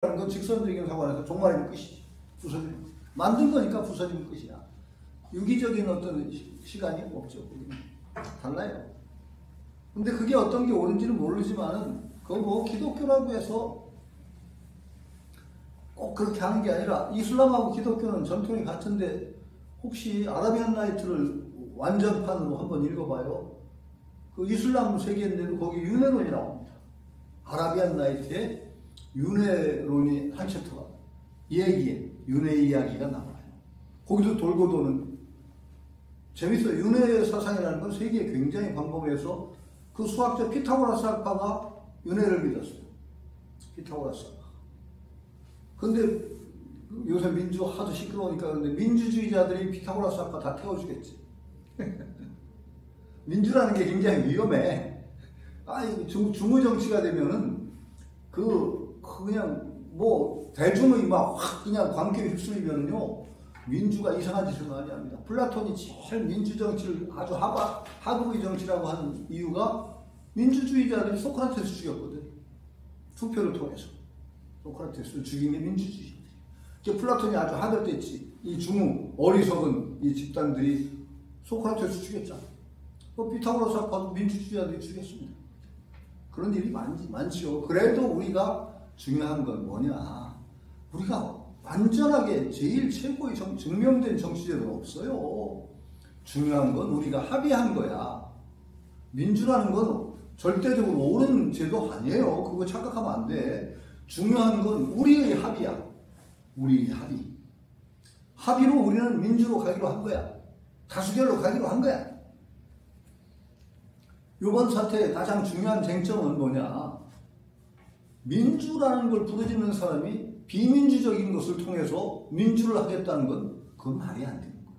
건 직선적인 사고라서 종말이면 끝이지. 부서지면. 만든 거니까 부서지면 끝이야. 유기적인 어떤 시간이 없죠. 달라요. 근데 그게 어떤 게 옳은지는 모르지만은, 그거 뭐 기독교라고 해서 꼭 그렇게 하는 게 아니라, 이슬람하고 기독교는 전통이 같은데, 혹시 아라비안 나이트를 완전판으로 한번 읽어봐요. 그 이슬람 세계인데도 거기 윤회론이 나옵니다. 아라비안 나이트에 윤회론이 한 챕터가, 얘기에 윤회 이야기가 나와요. 거기도 돌고 도는, 재밌어요. 윤회 사상이라는 건 세계에 굉장히 광범위해서, 그 수학자 피타고라스 학파가 윤회를 믿었어요. 피타고라스 학파. 근데 요새 민주 하도 시끄러우니까, 근데 민주주의자들이 피타고라스 학파 다 태워주겠지. 민주라는 게 굉장히 위험해. 중의 정치가 되면은, 그냥 뭐 대중의 막 확 그냥 관계에 휩쓸리면은요, 민주가 이상한 짓을 많이 합니다. 플라톤이 제일 민주정치를 아주 하부의 정치라고 하는 이유가, 민주주의자들이 소크라테스 죽였거든. 투표를 통해서. 소크라테스를 죽인 게 민주주의자들이. 플라톤이 아주 하들댔지. 이 중후, 어리석은 이 집단들이 소크라테스 죽였잖아. 피타고라스 학파도 민주주의자들이 죽였습니다. 그런 일이 많지요. 그래도 우리가 중요한 건 뭐냐. 우리가 완전하게 제일 최고의 증명된 정치제도는 없어요. 중요한 건 우리가 합의한 거야. 민주라는 건 절대적으로 옳은 제도 아니에요. 그거 착각하면 안 돼. 중요한 건 우리의 합의야. 우리의 합의. 합의로 우리는 민주로 가기로 한 거야. 다수결로 가기로 한 거야. 이번 사태의 가장 중요한 쟁점은 뭐냐. 민주라는 걸 부르짖는 사람이 비민주적인 것을 통해서 민주를 하겠다는 건, 그건 말이 안 되는 거야.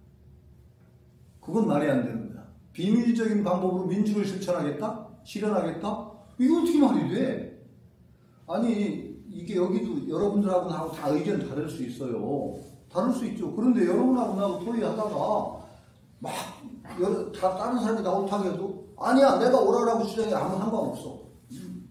그건 말이 안 되는 거야. 비민주적인 방법으로 민주를 실천하겠다? 실현하겠다? 이거 어떻게 말이 돼? 아니, 이게 여기도 여러분들하고 나하고 다 의견 다를 수 있어요. 다를 수 있죠. 그런데 여러분하고 나하고 토의하다가 막 다른 사람이 나 옳다고 해도, 아니야, 내가 오라라고 주장해. 아무 상관없어.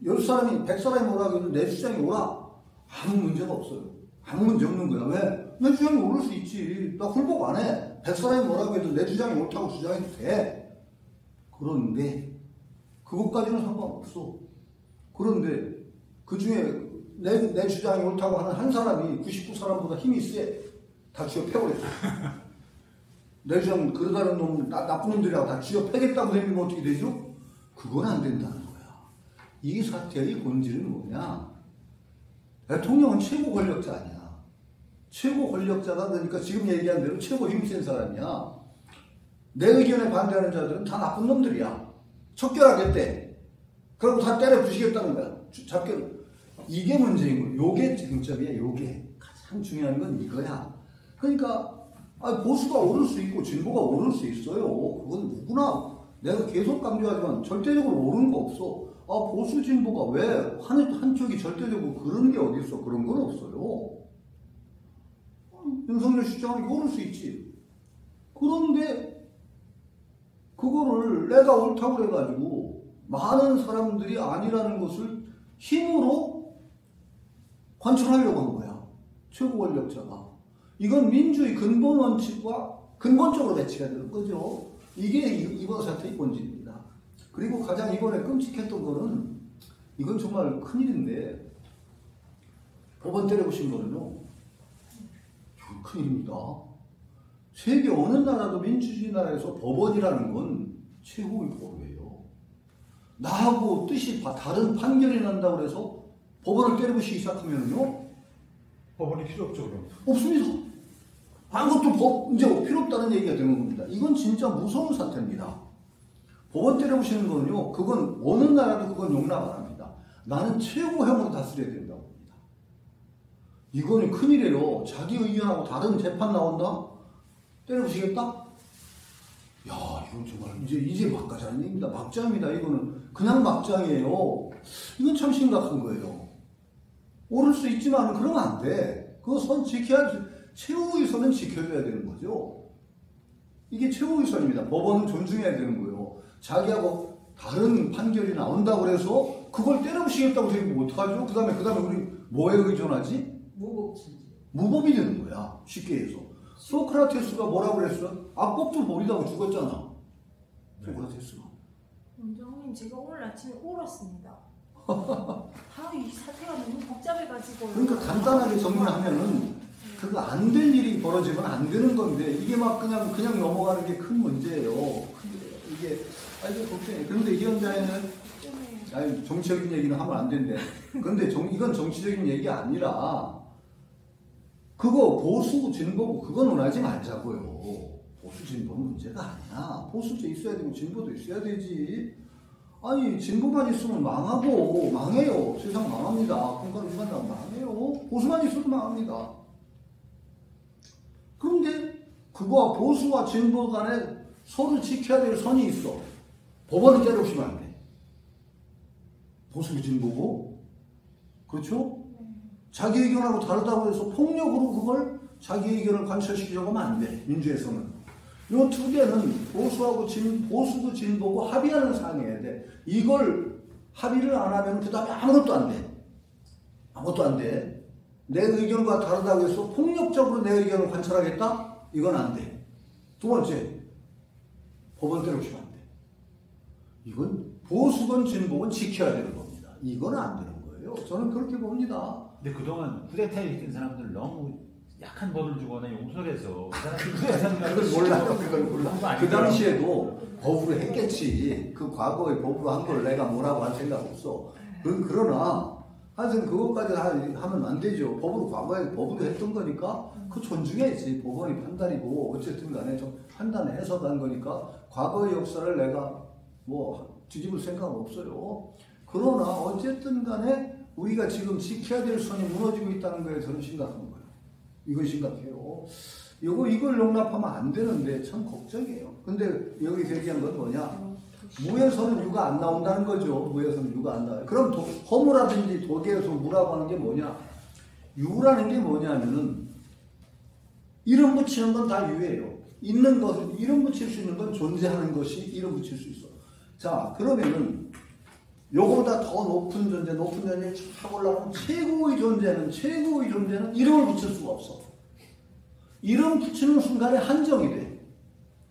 10사람이 100사람이 오라고 해도 내 주장이 오라. 아무 문제가 없어요. 아무 문제 없는 거야. 왜? 내 주장이 옳을 수 있지. 나 굴복 안 해. 100사람이 뭐라고 해도 내 주장이 옳다고 주장해도 돼. 그런데 그것까지는 상관없어. 그런데 그 중에 내 주장이 옳다고 하는 한 사람이 99사람보다 힘이 세. 다 쥐어 패버려. 내 주장 그러다는 놈, 나쁜 놈들이라고 다 쥐어 패겠다고 생기면 어떻게 되죠? 그건 안 된다는 거야. 이 사태의 본질은 뭐냐? 대통령은 최고 권력자 아니야. 최고 권력자가, 그러니까 지금 얘기한 대로 최고 힘센 사람이야. 내 의견에 반대하는 자들은 다 나쁜 놈들이야. 척결하겠대. 그리고 다 때려 부시겠다는 거야. 잡결. 이게 문제인 거야. 요게 쟁점이야. 요게 가장 중요한 건 이거야. 그러니까 보수가 오를 수 있고 진보가 오를 수 있어요. 그건 누구나, 내가 계속 강조하지만 절대적으로 오르는 거 없어. 보수 진보가 왜 한쪽이 절대적으로 그런 게 어디 있어? 그런 건 없어요. 윤석열 시장이 오를 수 있지. 그런데 그거를 내가 옳다고 그래가지고 많은 사람들이 아니라는 것을 힘으로 관철하려고 한 거야. 최고 권력자가. 이건 민주의 근본 원칙과 근본적으로 배치가 되는 거죠. 이게 이번 사태의 본질입니다. 그리고 가장 이번에 끔찍했던 거는, 이건 정말 큰일인데, 법원 때려부신 거는요, 큰일입니다. 세계 어느 나라도 민주주의 나라에서 법원이라는 건 최고의 보루예요. 나하고 뜻이 다른 판결이 난다고 해서 법원을 때려부시기 시작하면요, 법원이 필요 없죠, 그럼? 없습니다. 아무것도 이제 필요 없다는 얘기가 되는 겁니다. 이건 진짜 무서운 사태입니다. 법원 때려부시는 거는요, 그건 어느 나라도 그건 용납 안 합니다. 나는 최고형으로 다스려야 된다고 합니다. 이거는 큰일이에요. 자기 의견하고 다른 재판 나온다? 때려부시겠다? 야, 이건 정말 이제 막가자는 얘기입니다. 막장입니다. 이거는 그냥 막장이에요. 이건 참 심각한 거예요. 오를 수 있지만 그러면 안 돼. 그 선 최후의 선은 지켜줘야 되는 거죠. 이게 최후의 선입니다. 법원은 존중해야 되는 거예요. 자기하고 다른 판결이 나온다고 해서 그걸 때려부시겠다고 생각하면 어떡하죠? 그 다음에 우리 뭐에 의존하지? 무법천지. 무법이 되는 거야. 쉽게 해서. 소크라테스가 뭐라고 그랬어? 악법도 버리다고 죽었잖아. 소크라테스가. 원장님, 제가 오늘 아침에 울었습니다. 이 사태가 너무 복잡해가지고. 그러니까 간단하게 정리하면은 그거 안 될 일이 벌어지면 안 되는 건데 이게 막 그냥 넘어가는 게 큰 문제예요. 이게 아주 걱정해. 그런데 이 현장에는 아니 정치적인 얘기는 하면 안 된대. 그런데 이건 정치적인 얘기 아니라 그거 보수 진보고 그거 논하지 말자고요. 보수 진보는 문제가 아니야. 보수도 있어야 되고 진보도 있어야 되지. 아니 진보만 있으면 망해요. 세상 망합니다. 콩가루만 나면 망해요. 보수만 있어도 망합니다. 그런데 그거와 보수와 진보 간에 서로 지켜야 될 선이 있어. 법원은 때려치면 안 돼. 보수 진보고 그렇죠? 자기 의견하고 다르다고 해서 폭력으로 그걸 자기 의견을 관철시키려고 하면 안 돼. 민주에서는. 이 두 개는 보수도 진보고 합의하는 사항이어야 돼. 이걸 합의를 안 하면 그 다음에 아무것도 안 돼. 아무것도 안 돼. 내 의견과 다르다고 해서 폭력적으로 내 의견을 관철하겠다? 이건 안 돼. 두 번째, 법원 때려치면 안 돼. 이건 보수건 진보건 지켜야 되는 겁니다. 이건 안 되는 거예요. 저는 그렇게 봅니다. 근데 그동안 쿠데타에 있던 사람들 너무 약한 법을 주거나 용서를 해서 그 사람들 그걸 몰라요. 그걸 몰라. 그 당시에도 법으로 했겠지. 그 과거에 법으로 한 걸 내가 뭐라고 할 생각 없어. 그러나 하여튼 그것까지 하면 안 되죠. 과거에 법으로 했던 거니까 그 존중해야지. 법원이 판단이고 어쨌든 간에 좀 판단해서 간 거니까 과거의 역사를 내가 뭐 뒤집을 생각 없어요. 그러나 어쨌든 간에 우리가 지금 지켜야 될 선이 무너지고 있다는 거에 저는 심각한 거예요. 이건 심각해요. 이걸 용납하면 안 되는데 참 걱정이에요. 근데 여기서 얘기한 건 뭐냐? 무에서는 유가 안 나온다는 거죠. 무에서는 유가 안 나와요. 그럼 허무라든지 도계에서 무라고 하는 게 뭐냐? 유라는 게 뭐냐면은 이름 붙이는 건 다 유예요. 있는 것은 이름 붙일 수 있는 건 존재하는 것이 이름 붙일 수 있어. 자, 그러면은 요거보다 더 높은 존재 쫙 올라가면 최고의 존재는 이름을 붙일 수가 없어. 이름 붙이는 순간에 한정이 돼.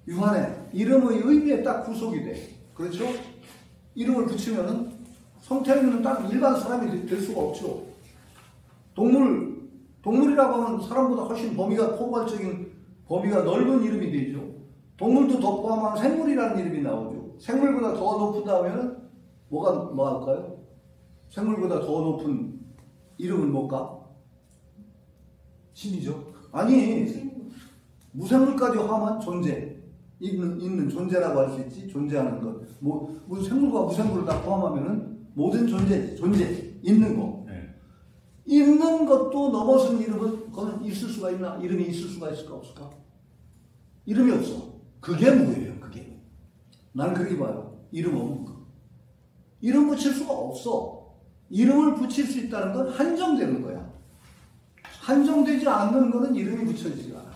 유한해. 이름의 의미에 딱 구속이 돼. 그렇죠? 이름을 붙이면은 성태형은 딱 일반 사람이 될 수가 없죠. 동물이라고 하면 사람보다 훨씬 포괄적인 범위가 넓은 이름이 되죠. 동물도 더 포함하면 생물이라는 이름이 나오죠. 생물보다 더 높다 하면은 뭐 할까요? 생물보다 더 높은 이름은 뭘까? 신이죠. 아니, 무생물까지 포함한 존재. 있는 존재라고 할 수 있지. 존재하는 것. 무슨 생물과 무생물을 다 포함하면은 모든 존재, 있는 거. 네. 있는 것도 넘어선 이름은 그건 있을 수가 있나? 이름이 있을 수가 있을까 없을까? 이름이 없어. 그게 뭐예요? 그게. 나는 그렇게 봐요. 이름 없는 거. 이름 붙일 수가 없어. 이름을 붙일 수 있다는 건 한정되는 거야. 한정되지 않는 거는 이름이 붙여지지 않아.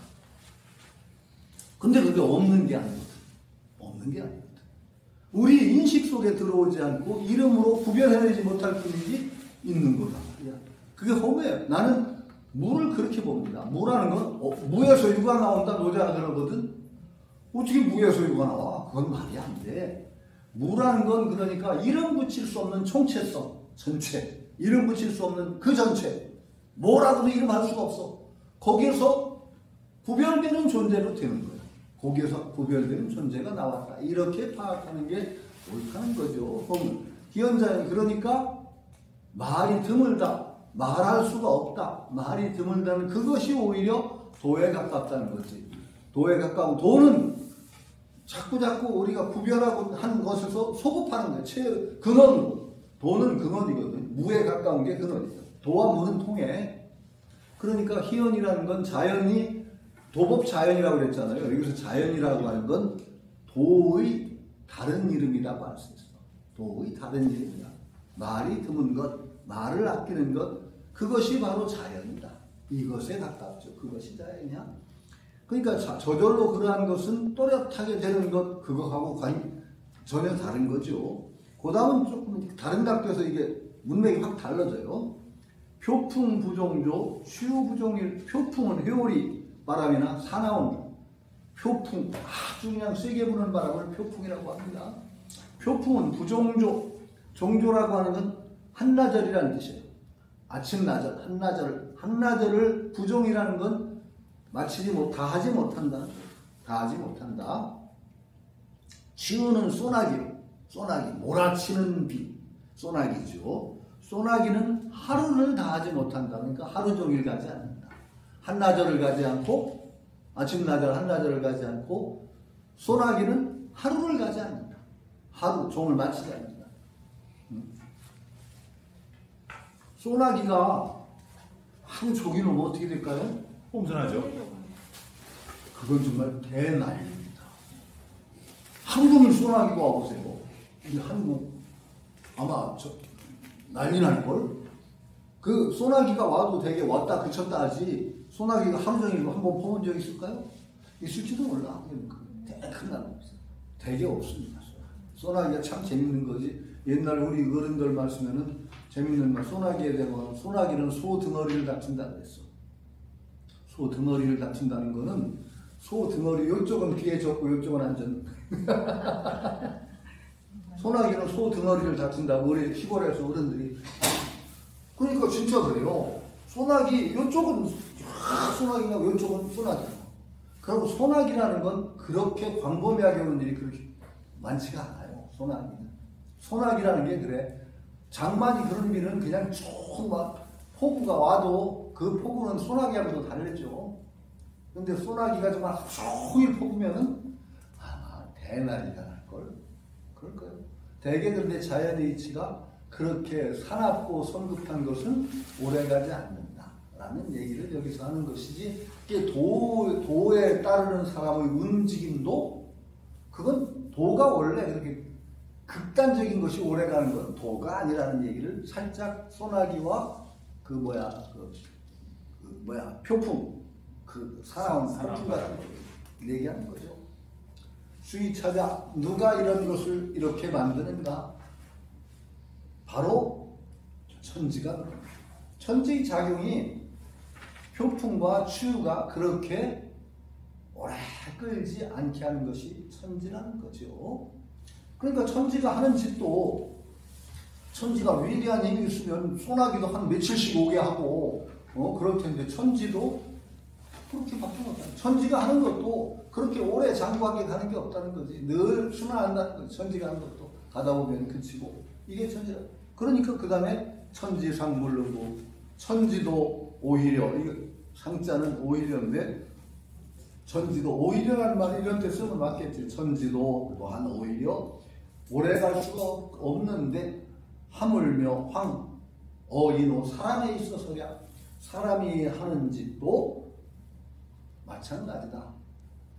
근데 그게 없는 게 아니거든. 우리 인식 속에 들어오지 않고 이름으로 구별해내지 못할 뿐이지 있는 거다. 그게 허무해요. 나는 무를 그렇게 봅니다. 무라는 건 무에서 유가 나온다 노자가 그러거든. 어떻게 무에서 유가 나와? 그건 말이 안 돼. 무라는 건 그러니까 이름 붙일 수 없는 총체성, 전체. 이름 붙일 수 없는 그 전체. 뭐라고도 이름할 수가 없어. 거기에서 구별되는 존재로 되는 거야. 거기에서 구별되는 존재가 나왔다. 이렇게 파악하는 게 옳다는 거죠. 기현자는 그러니까 말이 드물다. 말할 수가 없다. 말이 드물다는 그것이 오히려 도에 가깝다는 거지. 도에 가까운 도는 자꾸 우리가 구별하고 하는 것에서 소급하는 거예요. 근원으로. 도는 근원이거든. 무에 가까운 게 근원이죠. 도와 무는 통해. 그러니까 희연이라는 건 자연이 도법 자연이라고 그랬잖아요. 여기서 자연이라고 하는 건 도의 다른 이름이라고 할 수 있어. 도의 다른 이름이다. 말이 드문 것, 말을 아끼는 것, 그것이 바로 자연이다. 이것에 가깝죠. 그것이 자연이야. 그러니까 저절로 그러한 것은 또렷하게 되는 것, 그거하고 전혀 다른 거죠. 그 다음은 조금 다른 각도에서 이게 문맥이 확 달라져요. 표풍 부종조, 추유 부종일. 표풍은 회오리 바람이나 사나운 표풍, 아주 그냥 세게 부는 바람을 표풍이라고 합니다. 표풍은 부종조, 종조라고 하는 건 한나절이라는 뜻이에요. 아침 나절, 한나절을 부종이라는 건 다 하지 못한다. 다 하지 못한다. 치우는 소나기, 몰아치는 비, 소나기죠. 소나기는 하루를 다 하지 못한다. 그러니까 하루 종일 가지 않는다. 한나절을 가지 않고, 아침 나절 한나절을 가지 않고, 소나기는 하루를 가지 않는다. 하루 종을 마치지 않는다. 소나기가 하루 종일 오면 어떻게 될까요? 홈선하죠. 그건 정말 대난입니다. 하루 종일 소나기가 와보세요. 우리 한국 아마 난리 날걸? 그 소나기가 와도 되게 왔다 그쳤다 하지 소나기가 하루 종일 한번 퍼본 적 있을까요? 있을지도 몰라. 큰 날 없어요. 되게 없습니다. 소나기가 참 재밌는 거지. 옛날 우리 어른들 말씀에는 재밌는 말, 소나기에 대한 소나기는 소 등어리를 다친다 그랬어. 소 등어리를 다친다는 거는 소 등어리 이쪽은 귀에 젖고 이쪽은 안 젖는 소나기는 소 등어리를 다친다고 우리 시골에서 어른들이. 그러니까 진짜 그래요. 소나기 이쪽은 소나기냐고 이쪽은 소나기. 그리고 소나기라는 건 그렇게 광범위하게 오는 일이 그렇게 많지가 않아요. 소나기라는 게 그래. 장마니 그런 비는 그냥 쭉 막 폭우가 와도 그 폭우는 소나기하고도 다르죠. 근데 소나기가 정말 하루 종일 폭우면은 아마 대난리가 날걸. 그럴 거예요. 대개 근데 자연의 이치가 그렇게 사납고 성급한 것은 오래가지 않는다라는 얘기를 여기서 하는 것이지, 이게 도에 따르는 사람의 움직임도 그건 도가 원래 그렇게 극단적인 것이 오래가는 건 도가 아니라는 얘기를 살짝 소나기와 표풍, 사나운 표풍 같은 걸 얘기하는 거죠. 수위 찾아 누가 이런 것을 이렇게 만드는가? 바로 천지가 그럽니다. 천지의 작용이 표풍과 추유가 그렇게 오래 끌지 않게 하는 것이 천지라는 거죠. 그러니까 천지가 하는 짓도, 천지가 위대한 힘이 있으면 소나기도 한 며칠씩 오게 하고 그럴 텐데 천지도 그렇게 바뀌었다. 천지가 하는 것도 그렇게 오래 장구하게 가는 게 없다는 거지. 늘 순환한다는 거지. 천지가 하는 것도 가다 보면 그치고, 이게 천지다. 그러니까 그 다음에 천지상 물르고, 천지도 오히려, 이거 상자는 오히려인데 천지도 오히려라는 말이 이런 데 쓰면 맞겠지. 천지도 뭐한 오히려 오래 갈 수가 없는데 하물며 어인호 사람에 있어서야, 사람이 하는 짓도 마찬가지다.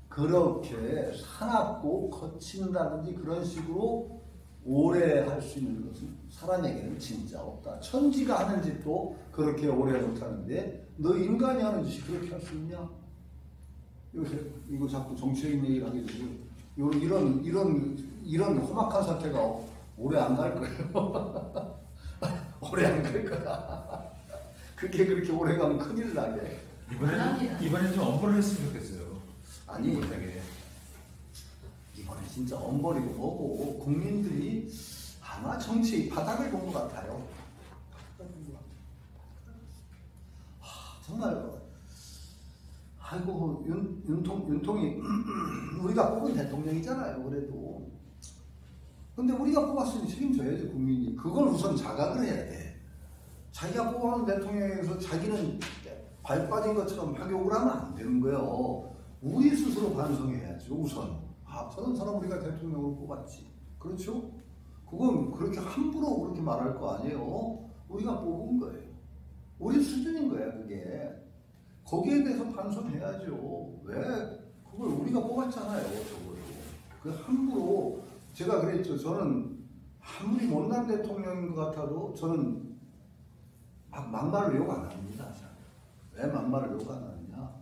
그렇게 사납고 거친다든지 그런 식으로 오래 할 수 있는 것은 사람에게는 진짜 없다. 천지가 하는 짓도 그렇게 오래 못하는데 너 인간이 하는 짓이 그렇게 할 수 있냐? 요새 이거 자꾸 정치적인 얘기를 하게 되고, 이런 험악한 사태가 오래 안 갈 거예요. 오래 안 갈 거야. 그게 그렇게 오래 가면 큰일 나게. 이번에 좀 엄벌을 했으면 좋겠어요. 아니, 이번에 진짜 엄벌이고 뭐고 국민들이 아마 정치 바닥을 본 것 같아요. 정말 아이고 윤통이 우리가 뽑은 대통령이잖아요. 그래도 근데 우리가 뽑았으니 책임져야지 국민이. 그걸 우선 자각을 해야 돼. 자기가 뽑아놓은 대통령에서 자기는 발 빠진 것처럼 하격을 하면 안 되는 거예요. 우리 스스로 반성해야죠. 우선 저런 사람 우리가 대통령으로 뽑았지. 그렇죠? 그건 그렇게 함부로 그렇게 말할 거 아니에요. 우리가 뽑은 거예요. 우리 수준인 거야 그게. 거기에 대해서 반성해야죠. 왜? 그걸 우리가 뽑았잖아요. 저거를. 그 함부로, 제가 그랬죠. 저는 아무리 못난 대통령인 것 같아도 저는 막말로 욕 안 합니다. 왜 막말을 욕 안 하느냐?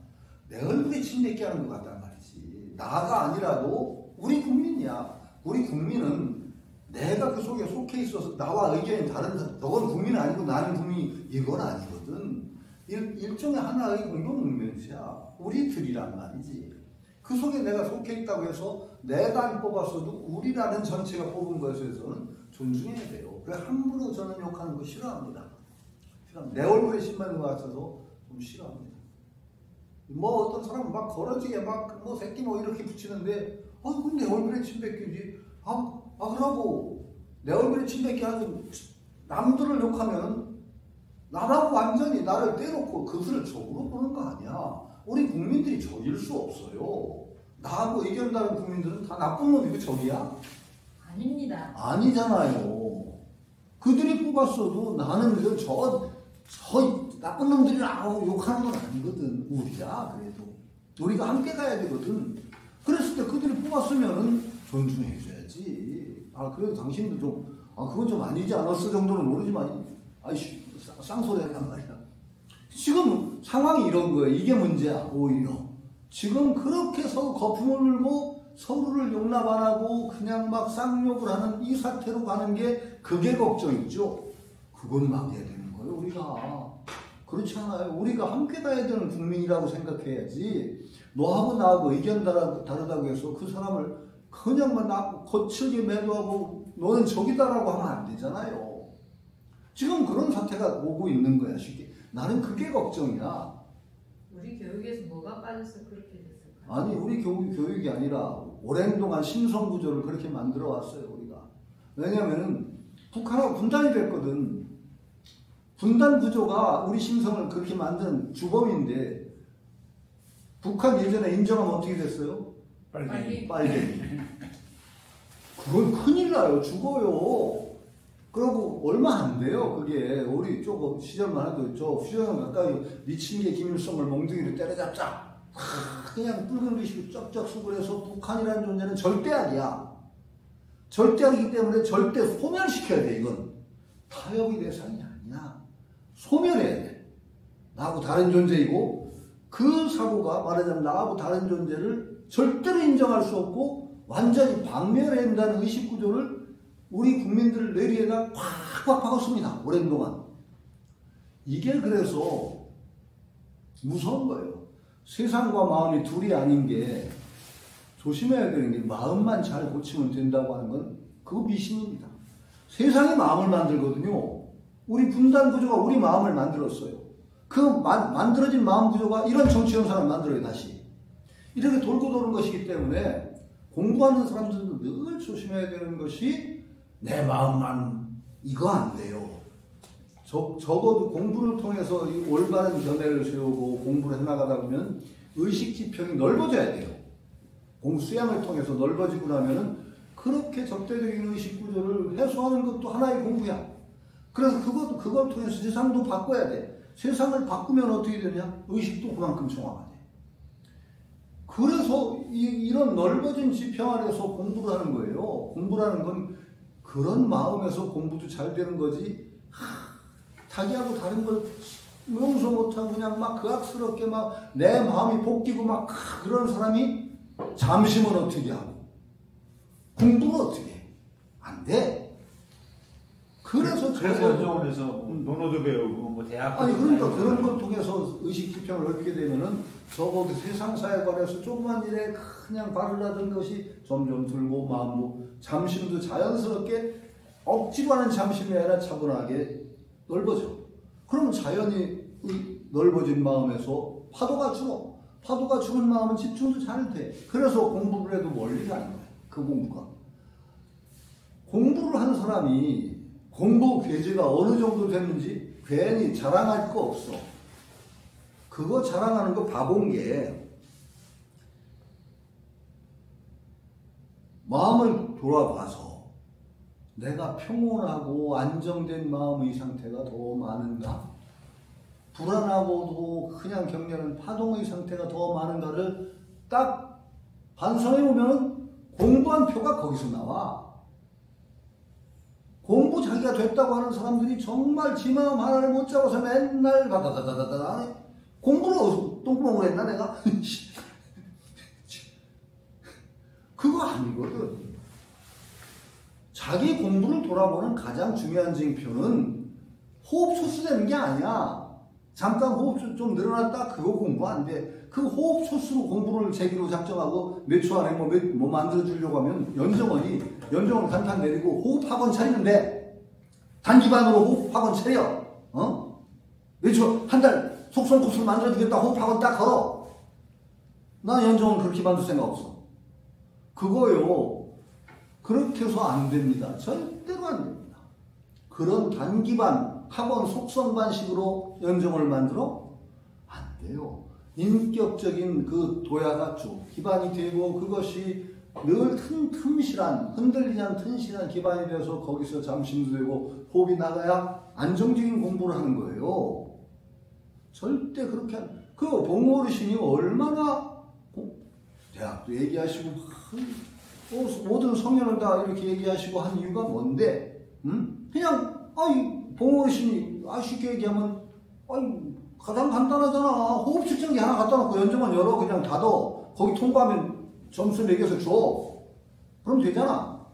내 얼굴에 침 뱉게 하는 것 같단 말이지. 나가 아니라도 우리 국민이야. 우리 국민은 내가 그 속에 속해 있어서 나와 의견이 다른 사람, 너는 국민은 아니고 나는 국민, 이건 아니거든. 일종의 하나의 공동 문명이야. 우리들이란 말이지. 그 속에 내가 속해 있다고 해서 내가 안 뽑았어도 우리라는 전체가 뽑은 것에서는 존중해야 돼요. 그래 함부로 저는 욕하는 거 싫어합니다. 내 얼굴에 신발을 맞춰서 좀 싫어합니다. 뭐 어떤 사람은 막 걸어지게 막 뭐 새끼 뭐 이렇게 붙이는데 그럼 내 얼굴에 침 뱉기지. 그러고 내 얼굴에 침 뱉기 하는 남들을 욕하면 나라고 완전히 나를 떼놓고 그것을 적으로 보는 거 아니야. 우리 국민들이 적일 수 없어요. 나하고 의견 다른 국민들은 다 나쁜 놈이고 적이야? 아닙니다. 아니잖아요. 그들이 뽑았어도 나는 저 나쁜 놈들이라고 욕하는 건 아니거든. 우리야 그래도. 우리가 함께 가야 되거든. 그랬을 때 그들이 뽑았으면은 존중해줘야지. 그래도 당신도 좀, 그건 좀 아니지 않았어 정도는 모르지만, 아이씨, 쌍소리 한단 말이야. 지금 상황이 이런 거야. 이게 문제야, 오히려. 지금 그렇게 서로 거품을 물고 서로를 용납 안 하고 그냥 막 쌍욕을 하는 이 사태로 가는 게 그게 걱정이죠. 그건 막아야 되는 거예요, 우리가. 그렇지 않아요. 우리가 함께 가야 되는 국민이라고 생각해야지. 너하고 나하고 의견 다르다고 해서 그 사람을 그냥 거칠게 매도하고 너는 적이다라고 하면 안 되잖아요. 지금 그런 사태가 오고 있는 거야, 쉽게. 나는 그게 걱정이야. 우리 교육에서 뭐가 빠져서 그렇게 됐을까? 아니, 우리 교육이 아니라 오랜 동안 신성 구조를 그렇게 만들어 왔어요, 우리가. 왜냐면은 북한하고 분단이 됐거든. 분단 구조가 우리 신성을 그렇게 만든 주범인데, 북한 예전에 인정하면 어떻게 됐어요? 빨갱이. 그건 큰일 나요. 죽어요. 그러고 얼마 안 돼요. 그게 우리 조금 시절만 해도 저 휴전 가까이 미친 게 김일성을 몽둥이로 때려잡자. 그냥 붉은 글씨로 쩍쩍 수굴해서 북한이라는 존재는 절대악이야. 절대악이기 때문에 절대 소멸시켜야 돼. 이건 타협의 대상이 아니야. 소멸해야 돼. 나하고 다른 존재이고 그 사고가 말하자면 나하고 다른 존재를 절대로 인정할 수 없고 완전히 박멸해야 한다는 의식구조를 우리 국민들 뇌리에다 꽉꽉 박았습니다. 오랜 동안. 이게 그래서 무서운 거예요. 세상과 마음이 둘이 아닌 게 조심해야 되는 게 마음만 잘 고치면 된다고 하는 건 그거 미신입니다. 세상이 마음을 만들거든요. 우리 분단 구조가 우리 마음을 만들었어요. 그 만들어진 마음 구조가 이런 정치 현상을 만들어요. 다시. 이렇게 돌고 도는 것이기 때문에 공부하는 사람들도 늘 조심해야 되는 것이 내 마음만 이거 안 돼요. 적어도 공부를 통해서 이 올바른 견해를 세우고 공부를 해나가다 보면 의식 지평이 넓어져야 돼요. 수양을 통해서 넓어지고 나면은 그렇게 적대적인 의식 구조를 해소하는 것도 하나의 공부야. 그래서 그걸 통해서 세상도 바꿔야 돼. 세상을 바꾸면 어떻게 되냐? 의식도 그만큼 정화가 돼. 그래서 이런 넓어진 지평 아래서 공부를 하는 거예요. 공부라는 건 그런 마음에서 공부도 잘 되는 거지. 자기하고 다른 걸 용서 못하고 그냥 막 그악스럽게 막 내 마음이 볶이고 막 그런 사람이 잠시만 어떻게 하고 공부를 어떻게 해? 안 돼. 그래서 연정원에서 논어도 배우고 뭐 대학 그러니까 그런 걸 통해서 의식 지평을 넓히게 되면은 적어도 세상사에 관해서 조그만 일에 그냥 발을 하던 것이 점점 들고 마음도 잠심도 자연스럽게 억지로 하는 잠심이 아니라 차분하게 넓어져. 그러면 자연히 넓어진 마음에서 파도가 줄어. 파도가 주는 마음은 집중도 잘 돼. 그래서 공부를 해도 멀리 가는 거야. 그 공부가. 공부를 하는 사람이 공부 궤제가 어느 정도 됐는지 괜히 자랑할 거 없어. 그거 자랑하는 거 바본 게 마음을 돌아봐서 내가 평온하고 안정된 마음의 상태가 더 많은가? 불안하고도 그냥 격렬한 파동의 상태가 더 많은가를 딱 반성해 보면 공부한 표가 거기서 나와. 공부 자기가 됐다고 하는 사람들이 정말 지 마음 하나를 못 잡아서 맨날 다다다다다다 공부를 똥구멍으로 했나 내가? 그거 아니거든. 자기 공부를 돌아보는 가장 중요한 징표는 호흡 소수되는 게 아니야. 잠깐 호흡 좀 늘어났다 그거 공부 안 돼. 그 호흡 소수로 공부를 제기로 작정하고 몇 초 안에 뭐 만들어 주려고 하면 연정원 간판 내리고 호흡 학원 차리는데 단기반으로 호흡 학원 차려. 몇 초 한 달 속성코스를 만들어 주겠다. 호흡 학원 딱 걸어. 난 연정원 그렇게 만들 생각 없어. 그거요. 그렇게 해서 안 됩니다. 절대로 안 됩니다. 그런 단기반 학원 속성반식으로 연정을 만들어? 안 돼요. 인격적인 그 도야가 쭉 기반이 되고 그것이 늘 튼실한 흔들리지 않는 튼실한 기반이 돼서 거기서 잠심도 되고 호흡이 나가야 안정적인 공부를 하는 거예요. 절대 그렇게 그 봉 어르신이 얼마나 대학도 얘기하시고 모든 성현을 다 이렇게 얘기하시고 한 이유가 뭔데? 그냥 봉 어르신이 쉽게 얘기하면 가장 간단하잖아. 호흡 측정기 하나 갖다 놓고 연정원 열어 그냥 닫어. 거기 통과하면 점수 매겨서 줘. 그럼 되잖아.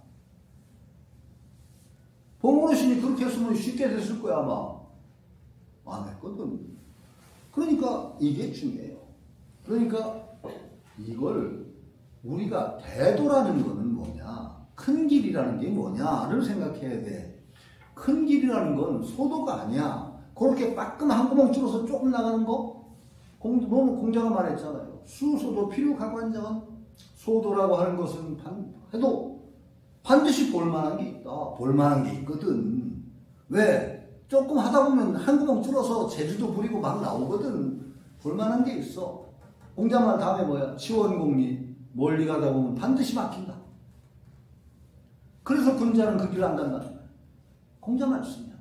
봉 어르신이 그렇게 했으면 쉽게 됐을 거야 아마. 안 했거든. 그러니까 이게 중요해요. 그러니까 이걸 우리가 대도라는 거는 뭐냐, 큰 길이라는 게 뭐냐를 생각해야 돼. 큰 길이라는 건 소도가 아니야. 그렇게 빠끔 한 구멍 줄어서 조금 나가는 거? 너무 공자가 말했잖아요. 수소도 필요가관장은 소도라고 하는 것은 해도 반드시 볼만한 게 있다. 볼만한 게 있거든. 왜? 조금 하다 보면 한 구멍 줄어서 제주도 부리고 막 나오거든. 볼만한 게 있어. 공자말 다음에 뭐야? 치원공리. 멀리 가다 보면 반드시 막힌다. 그래서 군자는 그 길을 안 간다. 공자 말씀이야.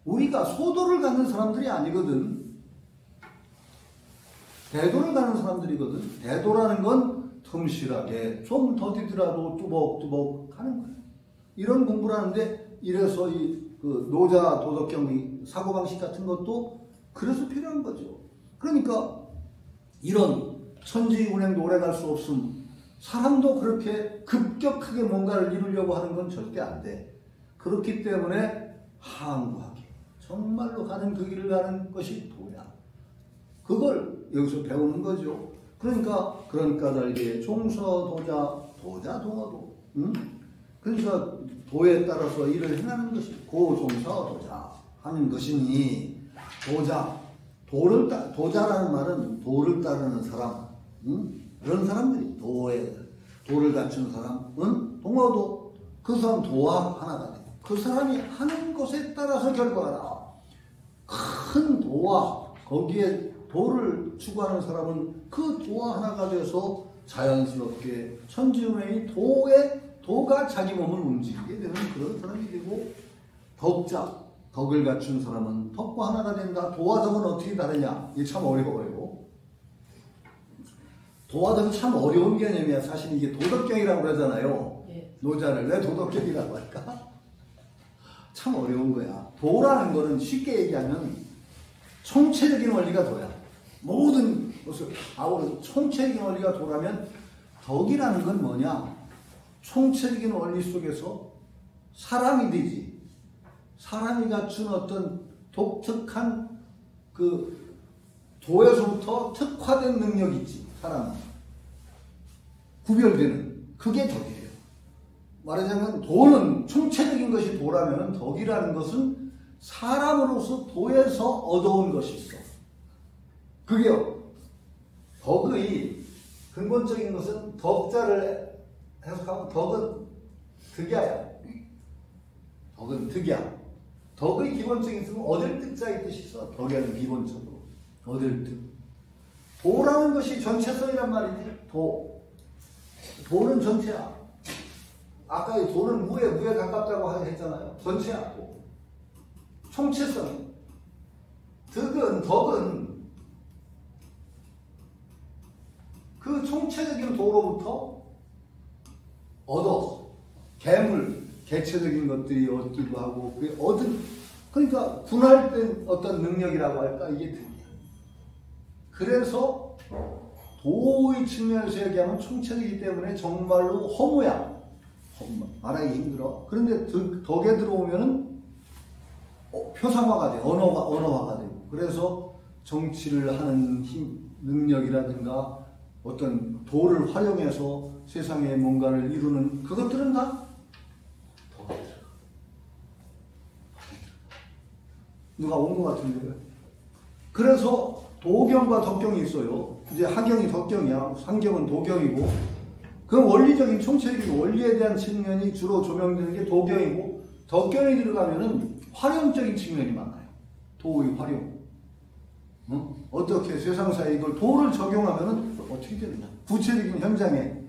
우리가 소도를 가는 사람들이 아니거든. 대도를 가는 사람들이거든. 대도라는 건 틈실하게 좀 더디더라도 뚜벅뚜벅 하는 거야. 이런 공부를 하는데 이래서 그 노자 도덕경 사고방식 같은 것도 그래서 필요한 거죠. 그러니까 이런 천지운행도 오래 갈 수 없음. 사람도 그렇게 급격하게 뭔가를 이루려고 하는 건 절대 안 돼. 그렇기 때문에 항구하게 정말로 가는 그 길을 가는 것이 도야. 그걸 여기서 배우는 거죠. 그러니까 달게 종서도자 도자동어도. 그러니까 도에 따라서 일을 행하는 것이 고종서도자 하는 것이니 도자라는 말은 도를 따르는 사람, 그런 사람들이 도를 갖춘 사람, 동어도 그 사람 도와 하나가 돼. 그 사람이 하는 것에 따라서 결과가 나와. 큰 도와 거기에 도를 추구하는 사람은 그 도와 하나가 돼서 자연스럽게 천지운행이 도가 자기 몸을 움직이게 되는 그런 사람이 되고, 덕을 갖춘 사람은 덕과 하나가 된다. 도와 덕은 어떻게 다르냐? 이게 참 어려워요. 도와 덕은 참 어려운 개념이야. 사실 이게 도덕경이라고 그러잖아요. 예. 노자를 왜 도덕경이라고 할까? 참 어려운 거야. 도라는 거는 쉽게 얘기하면 총체적인 원리가 도야. 모든 것을 아우르는 총체적인 원리가 도라면, 덕이라는 건 뭐냐? 총체적인 원리 속에서 사람이 되지. 사람이 갖춘 어떤 독특한 그 도에서부터 특화된 능력이 있지. 사람은 구별되는 그게 덕이에요. 말하자면 도는 총체적인 것이 도라면, 덕이라는 것은 사람으로서 도에서 얻어온 것이 있어. 그게요. 덕의 근본적인 것은 덕자를 해석하면 덕은 득야야. 덕은 득야. 덕의 기본적인 뜻은 얻을 뜻자의 뜻이 있어. 덕에는 기본적으로 얻을 뜻. 도라는 것이 전체성이란 말이지. 도는 전체야. 아까 이 도는 무에 가깝다고 했잖아요. 전체야. 도. 총체성. 덕은 그 총체적인 도로부터 얻어. 개체적인 것들이 얻기도 하고, 그러니까 분할된 어떤 능력이라고 할까? 이게 득이야. 그래서 도의 측면에서 얘기하면 총체적이기 때문에 정말로 허무야. 말하기 힘들어. 그런데 덕에 들어오면은 표상화가 돼. 언어화가 되고. 그래서 정치를 하는 능력이라든가 어떤 도를 활용해서 세상에 뭔가를 이루는 그것들은 다 덕에 들어. 누가 온 것 같은데요. 그래서 도경과 덕경이 있어요. 이제 하경이 덕경이야. 상경은 도경이고. 그 원리적인 총체적인 원리에 대한 측면이 주로 조명되는 게 도경이고, 덕경이 들어가면은 활용적인 측면이 많아요. 도의 활용. 어떻게 세상사에 이걸 도를 적용하면은 어떻게 되느냐. 구체적인 현장에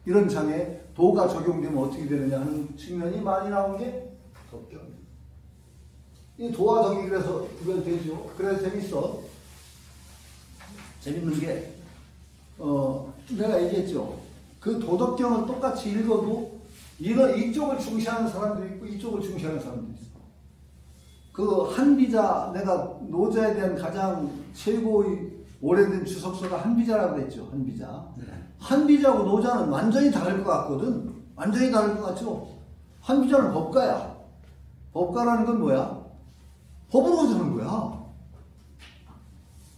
이런 장에 도가 적용되면 어떻게 되느냐 하는 측면이 많이 나온 게 덕경이에요. 이 도와 덕이 그래서 구별되죠. 그래서 재밌어. 재밌는 게 내가 얘기했죠. 그 도덕경을 똑같이 읽어도 이쪽을 중시하는 사람도 있고 이쪽을 중시하는 사람도 있어. 그 한비자, 내가 노자에 대한 가장 최고의 오래된 주석서가 한비자라고 했죠. 한비자. 네. 한비자하고 노자는 완전히 다를 것 같거든. 완전히 다를 것 같죠. 한비자는 법가야. 법가라는 건 뭐야? 법으로 되는 거야.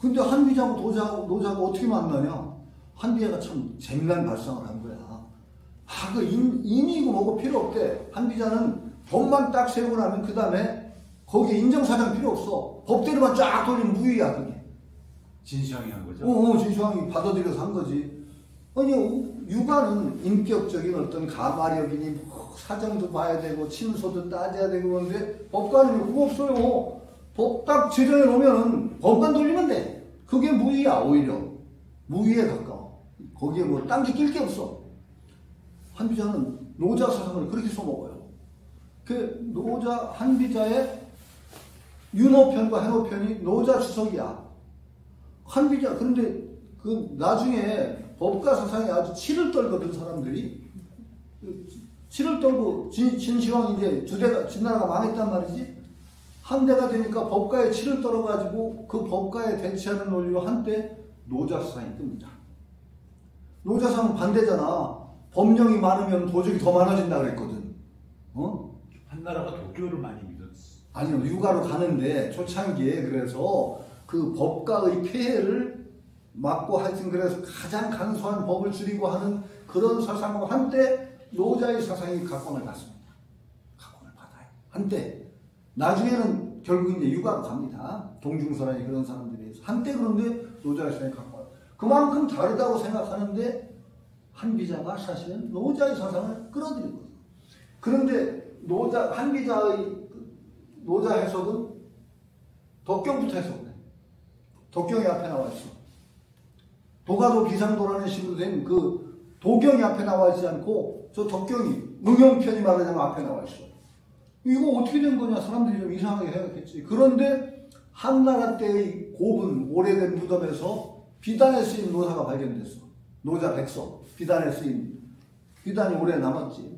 근데 한비자하고 노자하고 어떻게 만나냐? 한비자가 참 재미난 발상을 한 거야. 그 인이고 뭐고 필요 없대. 한비자는 법만 딱 세우고 나면 그 다음에 거기에 인정사정 필요 없어. 법대로만 쫙 돌리면 무위야, 그게. 진시황이 한 거죠? 진시황이 받아들여서 한 거지. 아니, 육아는 인격적인 어떤 가마력이니, 사정도 봐야 되고, 친소도 따져야 되고, 그런데 법관은 그거 없어요. 법 딱 제정해 놓으면은 법만 돌리면 돼. 그게 무위야, 오히려. 무위에 가까워. 거기에 뭐 딴 게 낄 게 없어. 한비자는 노자 사상을 그렇게 써먹어요. 그 노자, 한비자의 윤호편과 해호편이 노자 주석이야. 한비자, 그런데 그 나중에 법가 사상에 아주 치를 떨거든, 사람들이. 치를 떨고 진시황이 이제 진나라가 망했단 말이지. 한대가 되니까 법가에 치를 떨어가지고 그 법가에 대치하는 논리로 한때 노자 사상이 뜹니다. 노자 사상은 반대잖아. 법령이 많으면 도적이 더 많아진다 그랬거든. 한나라가 도교를 많이 믿었어. 아니요, 육아로 가는데 초창기에 그래서 그 법가의 폐해를 막고 하여튼 그래서 가장 간소한 법을 줄이고 하는 그런 사상으로 한때 노자의 사상이 각광을 받습니다. 각광을 받아요. 한때. 나중에는 결국 이제 육아로 갑니다. 동중선언이 그런 사람들이 해서. 한때 그런데 노자의 사상이 각광을. 그만큼 다르다고 생각하는데 한비자가 사실은 노자의 사상을 끌어들이거든요. 그런데 한비자의 노자 해석은 덕경부터 해석해. 덕경이 앞에 나와 있어. 도가도 비상도라는 식으로 된 그 도경이 앞에 나와 있지 않고 저 덕경이 응용편이 말하자면 앞에 나와 있어. 이거 어떻게 된 거냐? 사람들이 좀 이상하게 생각했지. 그런데 한나라 때의 고분 오래된 무덤에서 비단에 쓰인 노사가 발견됐어. 노자 백서 비단에 쓰인 비단이 오래 남았지.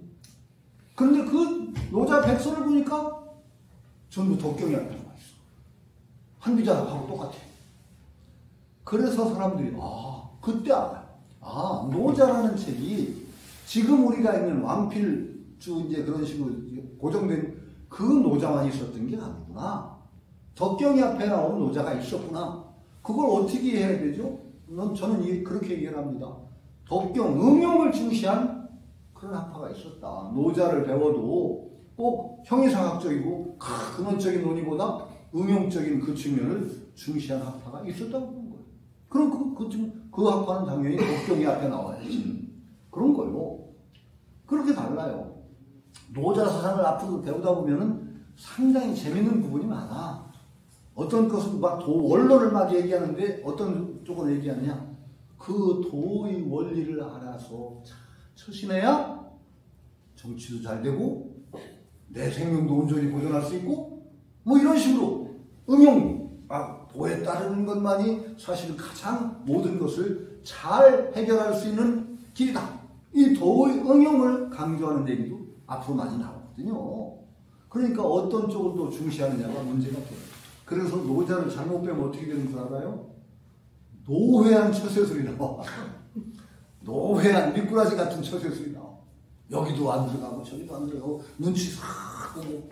그런데 그 노자 백서를 보니까 전부 덕경이 앞에 나와 있어. 한비자하고 똑같아. 그래서 사람들이 그때 알아요. 노자라는 책이 지금 우리가 있는 왕필주 이제 그런 식으로 고정된 그 노자만 있었던 게 아니구나. 덕경이 앞에 나온 노자가 있었구나. 그걸 어떻게 해야 되죠? 저는 그렇게 얘기를 합니다. 덕경, 응용을 중시한 그런 학파가 있었다. 노자를 배워도 꼭 형이상학적이고 근원적인 논의보다 응용적인 그 측면을 중시한 학파가 있었다고 보는 거예요. 그럼 그 학파는 당연히 덕경이 앞에 나와야지. 그런 거예요. 그렇게 달라요. 노자 사상을 앞으로 배우다 보면은 상당히 재밌는 부분이 많아. 어떤 것은 막 원론을 막 얘기하는데 어떤 쪽으로 얘기하느냐. 그 도의 원리를 알아서 처신해야 정치도 잘 되고 내 생명도 온전히 보존할 수 있고 뭐 이런 식으로 응용, 도에 따르는 것만이 사실 가장 모든 것을 잘 해결할 수 있는 길이다. 이 도의 응용을 강조하는 얘기도 앞으로 많이 나오거든요. 그러니까 어떤 쪽을 또 중시하느냐가 문제가 돼요. 그래서 노자를 잘못 빼면 어떻게 되는 줄 알아요? 노회한 처세술이 나와. 노회한 미꾸라지 같은 처세술이 나와. 여기도 안 들어가고 저기도 안 들어가고 눈치 싹 보고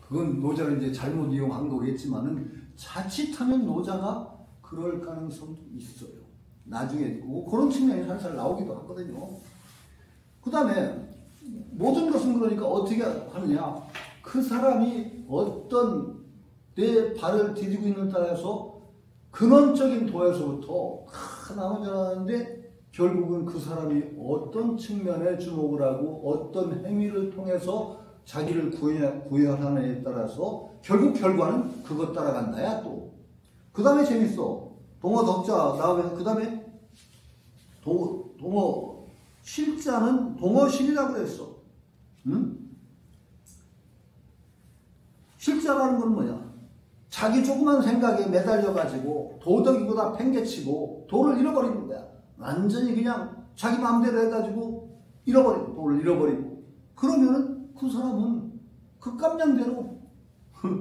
그건 노자를 이제 잘못 이용한 거겠지만은 자칫하면 노자가 그럴 가능성도 있어요. 나중에 그런 측면이 살살 나오기도 하거든요. 그 다음에 모든 것은 그러니까 어떻게 하느냐, 그 사람이 어떤 내 발을 디디고 있는 따라서 근원적인 도에서부터 다 나눠져나는데 결국은 그 사람이 어떤 측면에 주목을 하고 어떤 행위를 통해서 자기를 구현하느냐에 따라서 결국 결과는 그것 따라간다야. 또 그 다음에 재밌어. 동어 덕자 나오면 그 다음에 동어 실자는 동어실이라고 그랬어. 응? 실자라는 건 뭐냐? 자기 조그만 생각에 매달려가지고 도덕이보다 팽개치고 도를 잃어버리는 거야. 완전히 그냥 자기 마음대로 해가지고 잃어버리고 도를 잃어버리고 그러면은 그 사람은 그 깜냥대로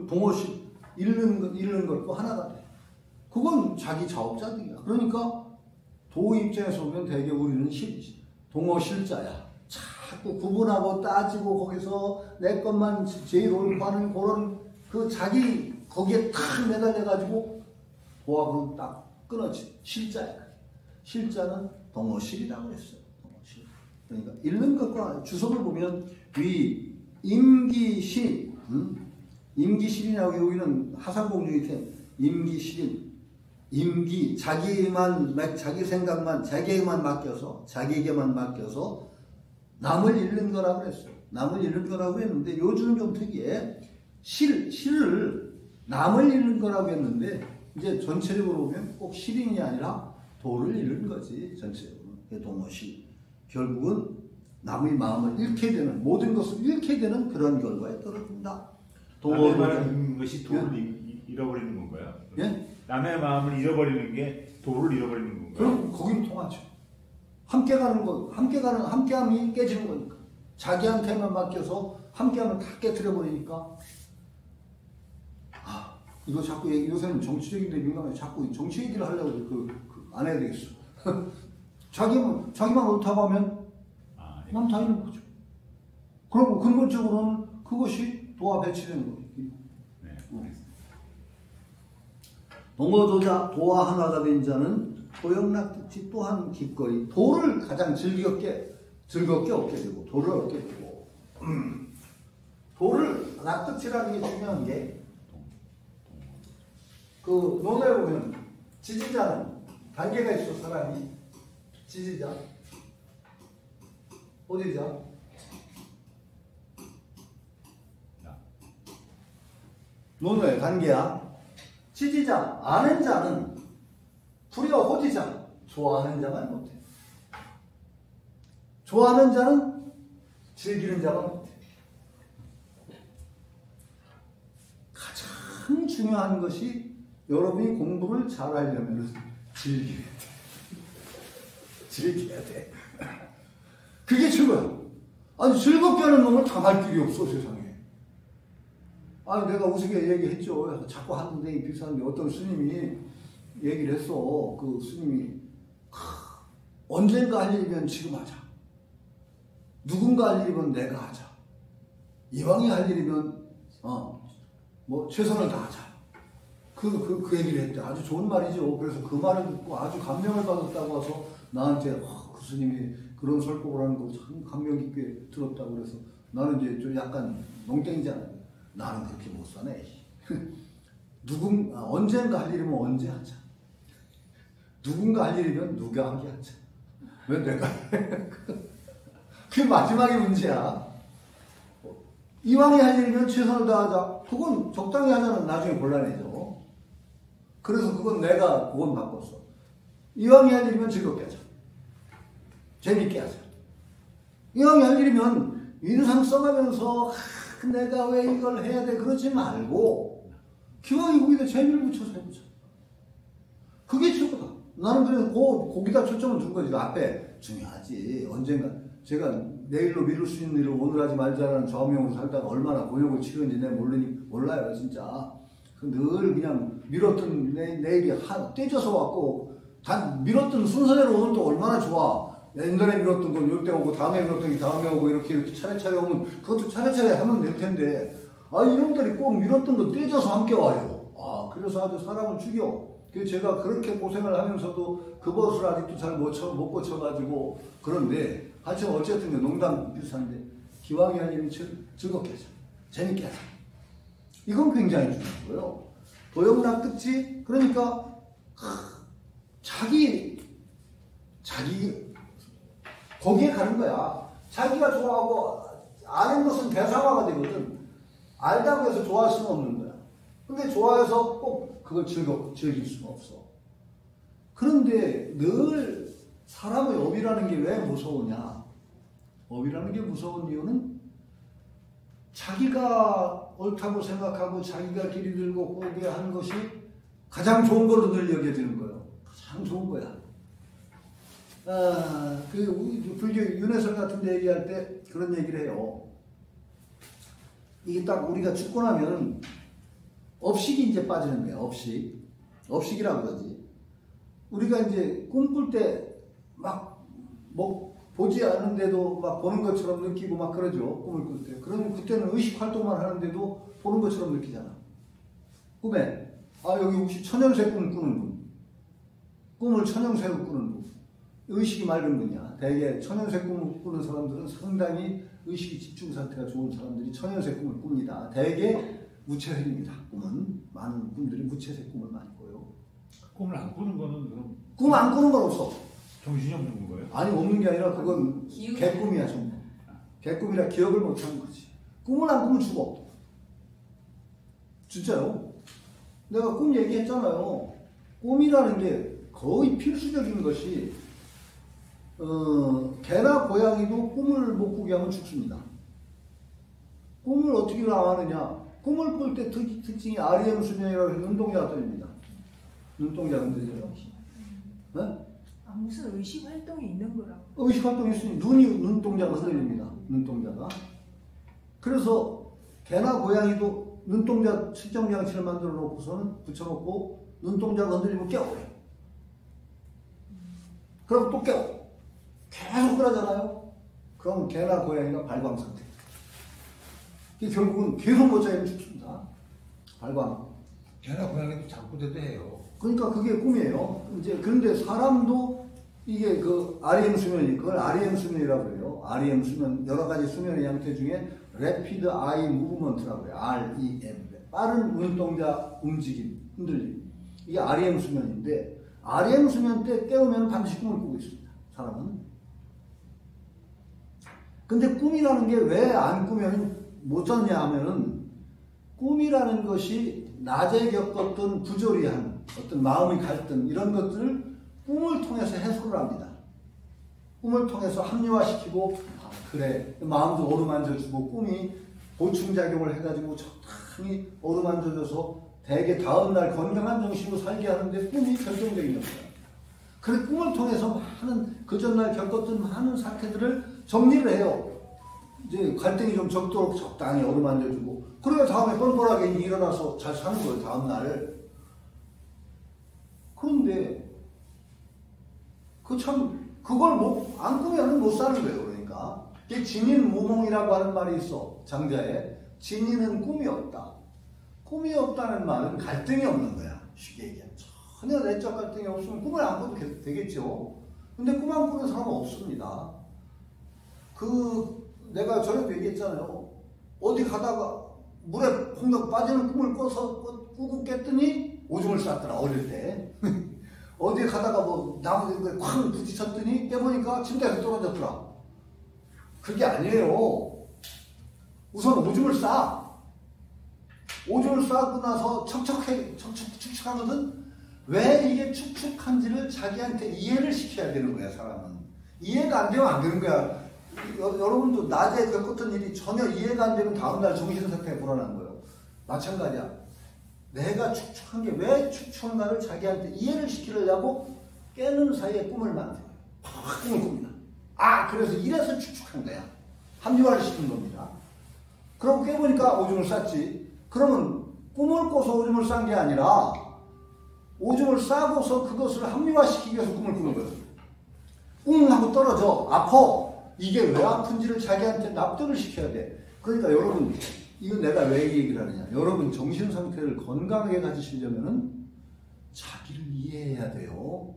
동어실 잃는 것도 하나가 돼. 그건 자기 자업자득이야. 그러니까 도 입장에서 보면 대개 우리는 실이지. 동어실자야. 자꾸 구분하고 따지고 거기서 내 것만 제일 옳고 하는 그런 그 자기 거기에 탁 매달려가지고 도합으로 딱 끊어지. 실자야. 실자는 동어실이라고 했어요. 동어실. 그러니까 읽는 것과 주석을 보면 위 임기실, 임기실이라고 여기는 하상공주이태 임기실인 임기 자기 생각만 자기에게만 맡겨서 남을 잃는 거라고 그랬어요. 남을 잃는 거라고 했는데 요즘은 좀 특이해. 실을 남을 잃는 거라고 했는데 이제 전체적으로 보면 꼭 실인이 아니라 도를 잃는 거지. 전체적으로 동어실. 결국은 남의 마음을 잃게 되는 모든 것을 잃게 되는 그런 결과에 떨어진다. 남의 마음을 잃는 것이 도를 잃어버리는 건가요? 예? 남의 마음을 잃어버리는 게 도를 잃어버리는 건가요? 그럼 거긴 통하죠. 함께함이 깨지는 거니까. 자기한테만 맡겨서 함께함을 다 깨트려 버리니까. 이거 자꾸 요새는 정치적인 데 민감해. 자꾸 정치 얘기를 하려고 안 해야 되겠어. 자기만 옳다고 하면 남 다 잃는 거죠. 그리고 근본적으로는 그것이 도와 배치되는 거예요. 네. 동어도자 도와 하나가 된 자는 도영락득치 또한 기꺼이 도를 가장 즐겁게 얻게 되고 도를 얻게 되고 도를 낙득치라는 게 중요한 게 그 논어에 보면 지지자는 단계가 있어. 사람이 지지자 어디자? 논어의 단계야. 지지자 아는 자는 불이와 호지자 좋아하는 자만 못해. 좋아하는 자는 즐기는 자만 못해. 가장 중요한 것이 여러분이 공부를 잘하려면 즐겨야 돼. 즐겨야 돼. 그게 최고야. 아니 즐겁게 하는 놈을 당할 길이 없어 세상에. 아니 내가 우스개 얘기했죠. 자꾸 하는데 비슷한데 어떤 스님이 얘기를 했어. 그 스님이 언젠가 할 일이면 지금 하자. 누군가 할 일이면 내가 하자. 이왕이 할 일이면 최선을 다하자. 그 얘기를 했대. 아주 좋은 말이죠. 그래서 그 말을 듣고 아주 감명을 받았다고 해서 나한테 그 스님이 그런 설법을 하는 거 참 감명 깊게 들었다고 그래서 나는 이제 좀 약간 농땡이잖아요. 나는 그렇게 못 사네. 언젠가 할 일이면 언제 하자. 누군가 할 일이면 누가 하게 하자. 왜 내가 해? 그게 마지막에 문제야. 이왕에 할 일이면 최선을 다하자. 그건 적당히 하자는 나중에 곤란해져. 그래서 그건 바꿨어. 이왕에 할 일이면 즐겁게 하자. 재밌게 하자. 이왕에 할 일이면 인상 써가면서 내가 왜 이걸 해야 돼 그러지 말고 기왕이 거기다 재미를 붙여서 해보자. 그게 최고다. 나는 그래서 거기다 초점을 둔 거지. 앞에 중요하지. 언젠가 제가 내일로 미룰 수 있는 일을 오늘 하지 말자라는 좌우명으로 살다가 얼마나 곤욕을 치르는지 내가 몰라요 진짜. 늘 그냥 밀었던 내일이 떼져서 왔고 밀었던 순서대로 오늘 또 얼마나 좋아. 옛날에 밀었던 건 요때 오고 다음에 밀었던 게 다음에 오고 이렇게 차례차례 오면 그것도 차례차례 하면 될 텐데 이놈들이 꼭 밀었던 거 떼져서 함께 와요. 그래서 아주 사람을 죽여. 그래서 제가 그렇게 고생을 하면서도 그것을 아직도 잘 못 고쳐가지고 그런데 하여튼 어쨌든 농담 비슷한데 기왕이 아니면 즐겁게 하자. 재밌게 하자. 이건 굉장히 중요한 거예요. 도영락득지 그러니까 자기 거기에 가는 거야. 자기가 좋아하고 아는 것은 대상화가 되거든. 알다고 해서 좋아할 수는 없는 거야. 근데 좋아해서 꼭 그걸 즐길 수는 없어. 그런데 늘 사람의 업이라는 게 왜 무서우냐? 업이라는 게 무서운 이유는 자기가 옳다고 생각하고 자기가 길이 들고 꼴비한 것이 가장 좋은 걸로 늘 여겨지는 거예요. 가장 좋은 거야. 우리 불교 윤회설 같은 데 얘기할 때 그런 얘기를 해요. 이게 딱 우리가 죽고 나면 업식이 이제 빠지는 거야. 업식이라고 그러지. 우리가 이제 꿈꿀 때 막 보지 않는데도 막 보는 것처럼 느끼고 막 그러죠. 꿈을 꿀 때. 그러면 그때는 의식 활동만 하는데도 보는 것처럼 느끼잖아. 꿈에 여기 혹시 천연새 꿈 꾸는 분, 꿈을 천연새로 꾸는 분, 의식이 맑은 분이야. 대개 천연새 꿈을 꾸는 사람들은 상당히 의식이 집중 상태가 좋은 사람들이 천연새 꿈을 꿉니다. 대개 무채색입니다. 꿈은 많은 꿈들이 무채색 꿈을 많이 꿔요. 꿈을 안 꾸는 거는 그럼 꿈 안 꾸는 건 없어. 정신이 없는 거예요? 아니 없는 게 아니라 그건 개꿈이야. 전부. 개꿈이라 기억을 못하는 거지. 꿈을 안 꾸면 죽어. 진짜요. 내가 꿈 얘기했잖아요. 꿈이라는 게 거의 필수적인 것이 개나 고양이도 꿈을 못 꾸게 하면 죽습니다. 꿈을 어떻게 나가느냐? 꿈을 꿀 때 특징이 REM 수면이라고 해서 눈동자가 떨립니다. 눈동자가 흔들려요. 네? 무슨 의식 활동이 있는 거라고. 의식 활동이 있으니 눈동자가 흔들립니다. 눈동자가. 그래서 개나 고양이도 눈동자 측정 장치를 만들어 놓고서는 붙여놓고 눈동자가 흔들리면 깨워요. 그럼 또 깨워. 계속 그러잖아요. 그럼 개나 고양이가 발광 상태. 결국은 계속 못 자면 죽습니다. 발광. 개나 고양이도 잠 꾸대도 해요. 그러니까 그게 꿈이에요. 이제 그런데 사람도 이게 그 REM 수면이 그걸 REM 수면이라고 해요. REM 수면 여러 가지 수면의 형태 중에 Rapid Eye Movement라고 해요. REM 빠른 눈동자 움직임, 흔들림. 이게 REM 수면인데 REM 수면 때 깨우면 반드시 꿈을 꾸고 있습니다. 사람은. 근데 꿈이라는 게 왜 안 꾸면 못 잤냐 하면은 꿈이라는 것이 낮에 겪었던 부조리한 어떤 마음의 갈등 이런 것들을 꿈을 통해서 해소를 합니다. 꿈을 통해서 합리화시키고 그래 마음도 어루만져주고 꿈이 보충작용을 해가지고 적당히 어루만져줘서 대개 다음날 건강한 정신으로 살게 하는데 꿈이 결정적인 역할입니다. 그래 꿈을 통해서 많은 그 전날 겪었던 많은 사태들을 정리를 해요. 이제 갈등이 좀 적도록 적당히 어루만져주고 그래야 다음에 뻔뻔하게 일어나서 잘 사는 거예요. 다음날. 그런데 그걸 안 꾸면은 못 사는 거예요. 그러니까 이게 진인무몽이라고 하는 말이 있어. 장자에 진인은 꿈이 없다. 꿈이 없다는 말은 갈등이 없는 거야. 쉽게 얘기하면 전혀 내적 갈등이 없으면 꿈을 안 꿔도 되겠죠. 근데 꿈 안 꾸는 사람은 없습니다. 내가 전에도 얘기했잖아요. 어디 가다가 물에 콩닥 빠지는 꿈을 꾸고 깼더니 오줌을 쌌더라. 어릴 때. 어디 가다가 나무에 쾅 부딪혔더니 깨보니까 침대에서 떨어졌더라. 그게 아니에요. 우선 오줌을 싸. 오줌을 싸고 나서 축축하거든. 왜 이게 축축한지를 자기한테 이해를 시켜야 되는 거야. 사람은. 이해가 안 되면 안 되는 거야. 여러분도 낮에 겪었던 일이 전혀 이해가 안 되면 다음날 정신상태가 불안한 거예요. 마찬가지야. 내가 축축한 게 왜 축축한가를 자기한테 이해를 시키려고 깨는 사이에 꿈을 만들어요. 꿈을 꿉니다. 그래서 이래서 축축한 거야. 합리화를 시킨 겁니다. 그러고 깨보니까 오줌을 쌌지. 그러면 꿈을 꿔서 오줌을 싼 게 아니라 오줌을 싸고서 그것을 합리화시키기 위해서 꿈을 꾸는 거예요. 웅 하고 떨어져. 아파. 이게 왜 아픈지를 자기한테 납득을 시켜야 돼. 그러니까 여러분, 이건 내가 왜 얘기를 하느냐. 여러분 정신 상태를 건강하게 가지시려면은 자기를 이해해야 돼요.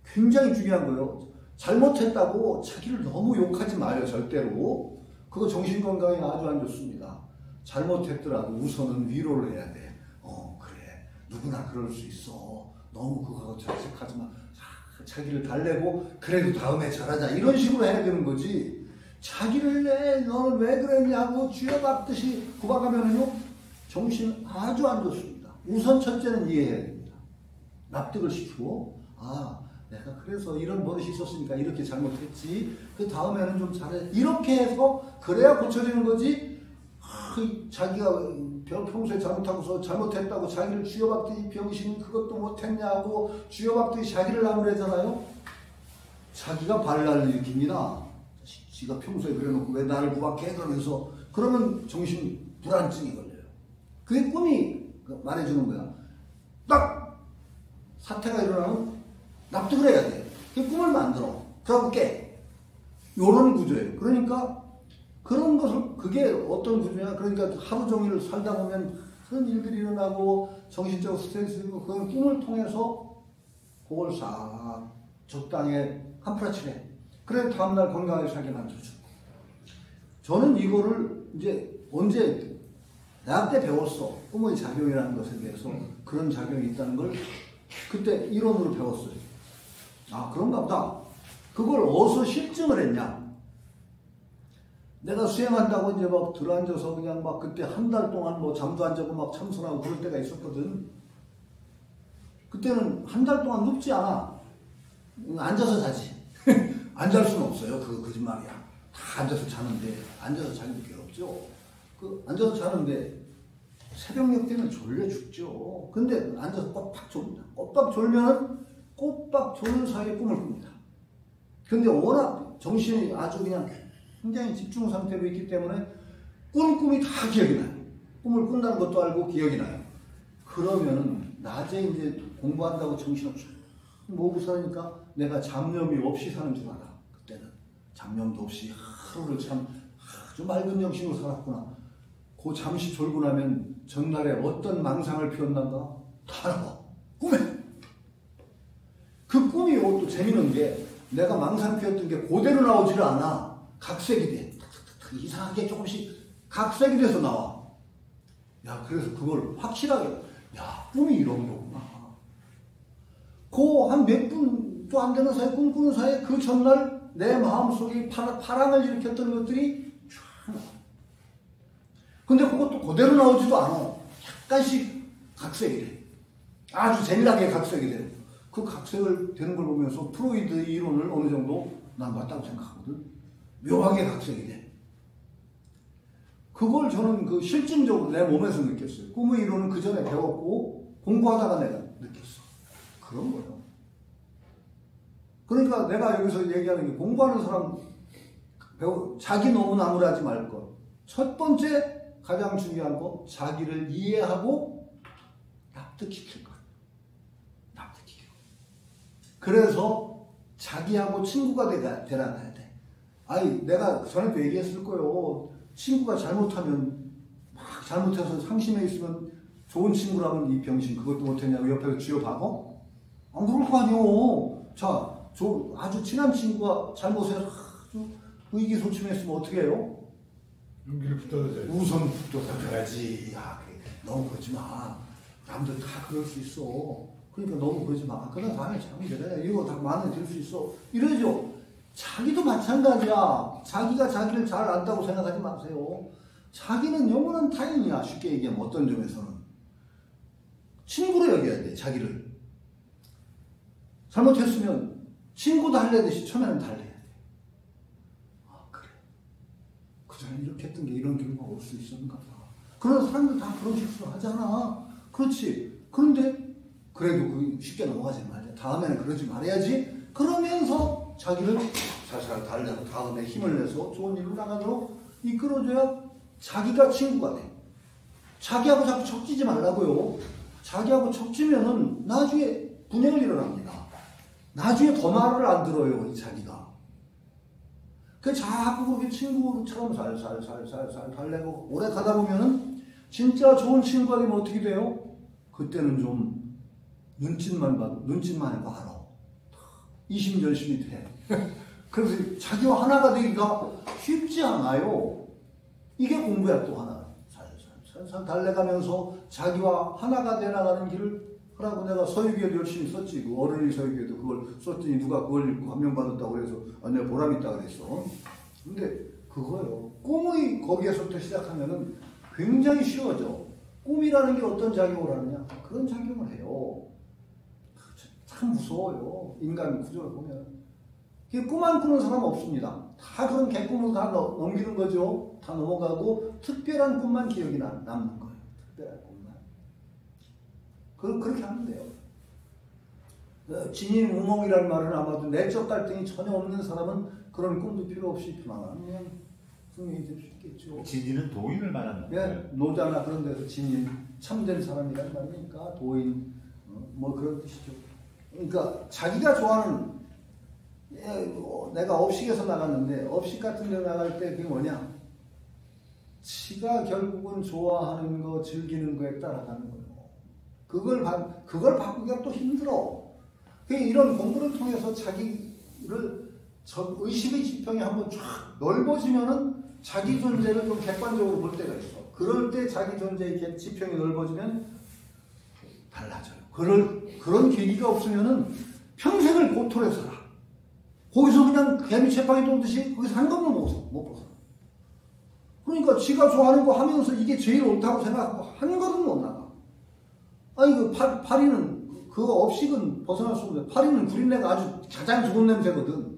굉장히 중요한 거예요. 잘못했다고 자기를 너무 욕하지 마요. 절대로. 그거 정신 건강에 아주 안 좋습니다. 잘못했더라도 우선은 위로를 해야 돼. 그래. 누구나 그럴 수 있어. 너무 그거 자책하지 마. 자기를 달래고 그래도 다음에 잘하자. 이런 식으로 해야 되는 거지. 자기를 내, 너는 왜 그랬냐고 쥐어박듯이 구박하면은요, 정신 아주 안 좋습니다. 우선 첫째는 이해해야 됩니다. 납득을 시키고, 내가 그래서 이런 버릇이 있었으니까 이렇게 잘못했지. 그 다음에는 좀 잘해. 이렇게 해서 그래야 고쳐지는 거지. 자기가 평소에 잘못하고서 잘못했다고 자기를 쥐어박더니 병신 그것도 못했냐고 쥐어박더니 자기를 나무래잖아요. 자기가 반란을 일으킵니다. 지가 평소에 그래놓고 왜 나를 구박해? 그러면서 그러면 정신 불안증이 걸려요. 그게 꿈이 말해주는 거야. 딱 사태가 일어나면 납득을 해야 돼. 그 꿈을 만들어. 그러고 깨. 요런 구조예요. 그러니까 그런 것을, 그게 어떤 구조냐. 그러니까 하루 종일 살다 보면 그런 일들이 일어나고 정신적 스트레스고 그런 꿈을 통해서 그걸 싹 적당히 한풀어치래. 그래 다음날 건강하게 살게 만들어주고. 저는 이거를 이제 언제 대학 때 배웠어. 꿈의 작용이라는 것에 대해서 그런 작용이 있다는 걸 그때 이론으로 배웠어요. 그런가 보다. 그걸 어디서 실증을 했냐. 내가 수행한다고 이제 막 들어앉아서 그냥 막 그때 한 달 동안 뭐 잠도 안 자고 막 참선하고 그럴 때가 있었거든. 그때는 한 달 동안 눕지 않아. 앉아서 자지. 안 잘 수는 없어요. 그거 거짓말이야. 다 앉아서 자는데, 앉아서 자기도 괴롭죠. 앉아서 자는데, 새벽녘 되면 졸려 죽죠. 근데 앉아서 꼬박 졸립니다. 꼬박 졸면은 꼬박 졸는 사이에 꿈을 꿉니다. 근데 워낙 정신이 아주 그냥 굉장히 집중 상태로 있기 때문에 꾼 꿈이 다 기억이 나요. 꿈을 꾼다는 것도 알고 기억이 나요. 그러면은 낮에 이제 공부한다고 정신없이 모으고 사니까 내가 잡념이 없이 사는 줄 알아. 그때는 잡념도 없이 하루를 참 아주 맑은 정신으로 살았구나. 그 잠시 졸고 나면 전날에 어떤 망상을 피웠는가 다 나와. 꿈에. 그 꿈이 또 재밌는 게 내가 망상 피웠던 게 그대로 나오지를 않아. 각색이 돼. 이상하게 조금씩 각색이 돼서 나와. 야, 그래서 그걸 확실하게, 꿈이 이런 거구나. 그 한 몇 분도 안 되는 사이에 꿈꾸는 사이에 그 전날 내 마음속에 파랑을 일으켰던 것들이 쫙 나와. 근데 그것도 그대로 나오지도 않아. 약간씩 각색이 돼. 아주 재미나게 각색이 돼. 그 각색을 되는 걸 보면서 프로이드 이론을 어느 정도 난 맞다고 생각하거든. 묘하게 각색이 돼. 그걸 저는 그 실증적으로 내 몸에서 느꼈어요. 꿈의 이론은 그 전에 배웠고 공부하다가 내가 느꼈어. 그런 거예요. 그러니까 내가 여기서 얘기하는 게 공부하는 사람 자기 너무 나무라지 말 것. 첫 번째 가장 중요한 거 자기를 이해하고 납득시킬 것. 납득시키고. 그래서 자기하고 친구가 되라놔야 돼. 내가 전에도 얘기했을 거예요. 친구가 잘못하면 막 잘못해서 상심해 있으면 좋은 친구라면 이 병신 그것도 못했냐고 옆에서 쥐어박어? 안 그럴 거 아니오. 자, 아주 친한 친구가 잘못해서 아주 의기소침했으면 어떻게 해요? 용기를 붙들어줘야지. 우선 붙들어줘야지. 너무 그러지 마. 남들 다 그럴 수 있어. 그러니까 너무 그러지 마. 그러나 다음에 잘못해. 이거 다 마음에 들 수 있어. 이러죠. 자기도 마찬가지야. 자기가 자기를 잘 안다고 생각하지 마세요. 자기는 영원한 타인이야. 쉽게 얘기하면 어떤 점에서는. 친구로 여겨야 돼. 자기를. 잘못했으면 친구 달래듯이 처음에는 달래야 돼. 그래. 그전에 이렇게 했던 게 이런 경우가 올 수 있었는가 봐. 그런 사람들 다 그런 식으로 하잖아. 그렇지. 그런데 그래도 쉽게 넘어가지 말자. 다음에는 그러지 말아야지. 그러면서 자기를 살살 달래고 다음에 힘을 내서 좋은 일로 나가도록 이끌어줘야 자기가 친구가 돼. 자기하고 자꾸 척지지 말라고요. 자기하고 척지면은 나중에 분열이 일어납니다. 나중에 더 말을 안 들어요, 이 자기가. 그 자꾸 그렇게 친구처럼 살살살살살 달래고 오래 가다 보면은 진짜 좋은 친구가 되면 어떻게 돼요? 그때는 좀 눈짓만 봐도 눈짓만 해도 알아. 이심전심이 돼. 그래서 자기와 하나가 되기가 쉽지 않아요. 이게 공부야 또 하나. 살살 달래가면서 자기와 하나가 되나가는 길을 하라고 내가 서유기에도 열심히 썼지. 그 어른이 서유기에도 그걸 썼더니 누가 그걸 읽고 감명받았다고 그래서 내가 보람 있다 그랬어. 근데 그거요. 꿈이 거기에서부터 시작하면은 굉장히 쉬워져. 꿈이라는 게 어떤 작용을 하느냐? 그런 작용을 해요. 참 무서워요. 인간 구조를 보면. 꿈 안 꾸는 사람 없습니다. 다 그런 개꿈으로 다 넘기는 거죠. 다 넘어가고 특별한 꿈만 기억이 남는 거예요. 특별한 꿈만. 그렇게 하면 돼요. 진인 우몽이라는 말은 아마도 내적 갈등이 전혀 없는 사람은 그런 꿈도 필요 없이 편안한 그냥 승리이 될 수 있겠죠. 진인은 도인을 말하는 거예요. 예, 노자나 그런 데서 진인, 참된 사람이란 말이니까 도인, 뭐 그런 뜻이죠. 그러니까 자기가 좋아하는 내가 업식에서 나갔는데 업식 같은 데 나갈 때 그게 뭐냐? 지가 결국은 좋아하는 거, 즐기는 거에 따라가는 거예요. 그걸 바꾸기가 또 힘들어. 이런 공부를 통해서 자기를 의식의 지평이 한번 쫙 넓어지면은 자기 존재를 좀 객관적으로 볼 때가 있어. 그럴 때 자기 존재의 지평이 넓어지면 달라져요. 그런 계기가 없으면은 평생을 고토로 살아. 거기서 그냥 개미 채빵이 돌듯이 거기서 한 걸로 못 벗어. 그러니까 지가 좋아하는 거 하면서 이게 제일 옳다고 생각하고 한 걸음 못 나가. 아니 파리는 그 업식은 벗어날 수 없는데 파리는 구린내가 아주 가장 좋은 냄새거든.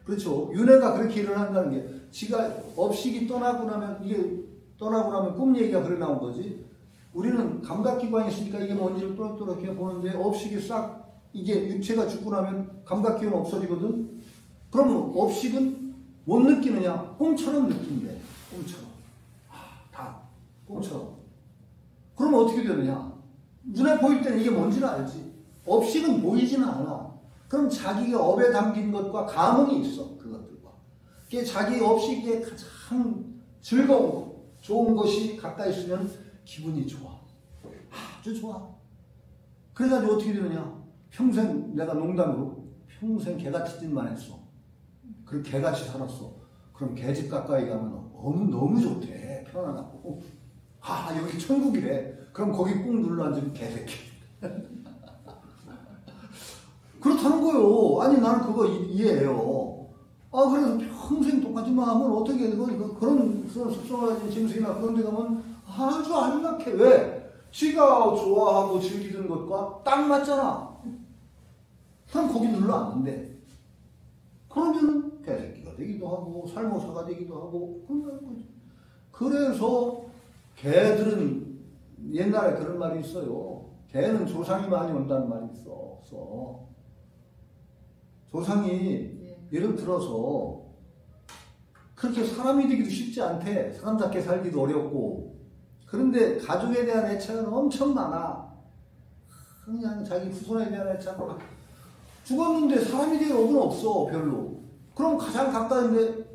그렇죠. 윤회가 그렇게 일어난다는 게 지가 업식이 떠나고 나면 꿈 얘기가 그래 나온 거지. 우리는 감각기관이 있으니까 이게 뭔지를 또렷하게 보는데 업식이 싹 이게 육체가 죽고 나면 감각기관은 없어지거든. 그러면 업식은 못 느끼느냐? 꿈처럼 느낀대. 꿈처럼. 다 꿈처럼. 그러면 어떻게 되느냐? 눈에 보일 때는 이게 뭔지는 알지. 업식은 보이지는 않아. 그럼 자기가 업에 담긴 것과 감흥이 있어. 그것들과. 그게 자기 업식에 가장 즐거운 좋은 것이 가까이 있으면 기분이 좋아. 아주 좋아. 그래가지고 어떻게 되느냐? 평생 내가 농담으로 평생 개같이 짓만 했어. 그리고 개같이 살았어. 그럼 개집 가까이 가면 너무 좋대. 편안하고. 여기 천국이래. 그럼 거기 꾹 눌러 앉으면 개새끼. 그렇다는 거요. 아니 나는 그거 이해해요. 그래서 평생 똑같이만 하면 어떻게 그런 습성을 가진 짐승이나 그런 데 가면 아주 안락해. 왜? 지가 좋아하고 즐기던 것과 딱 맞잖아. 그럼 거기 눌러 앉는데 그러면 개새끼가 되기도 하고 살모사가 되기도 하고 그래서 개들은 옛날에 그런 말이 있어요. 개는 조상이 많이 온다는 말이 있어. 조상이 예를 들어서 그렇게 사람이 되기도 쉽지 않대. 사람답게 살기도 어렵고. 그런데 가족에 대한 애착은 엄청 많아. 그냥 자기 후손에 대한 애착은 죽었는데 사람이 될 업은 없어. 별로. 그럼 가장 가까운데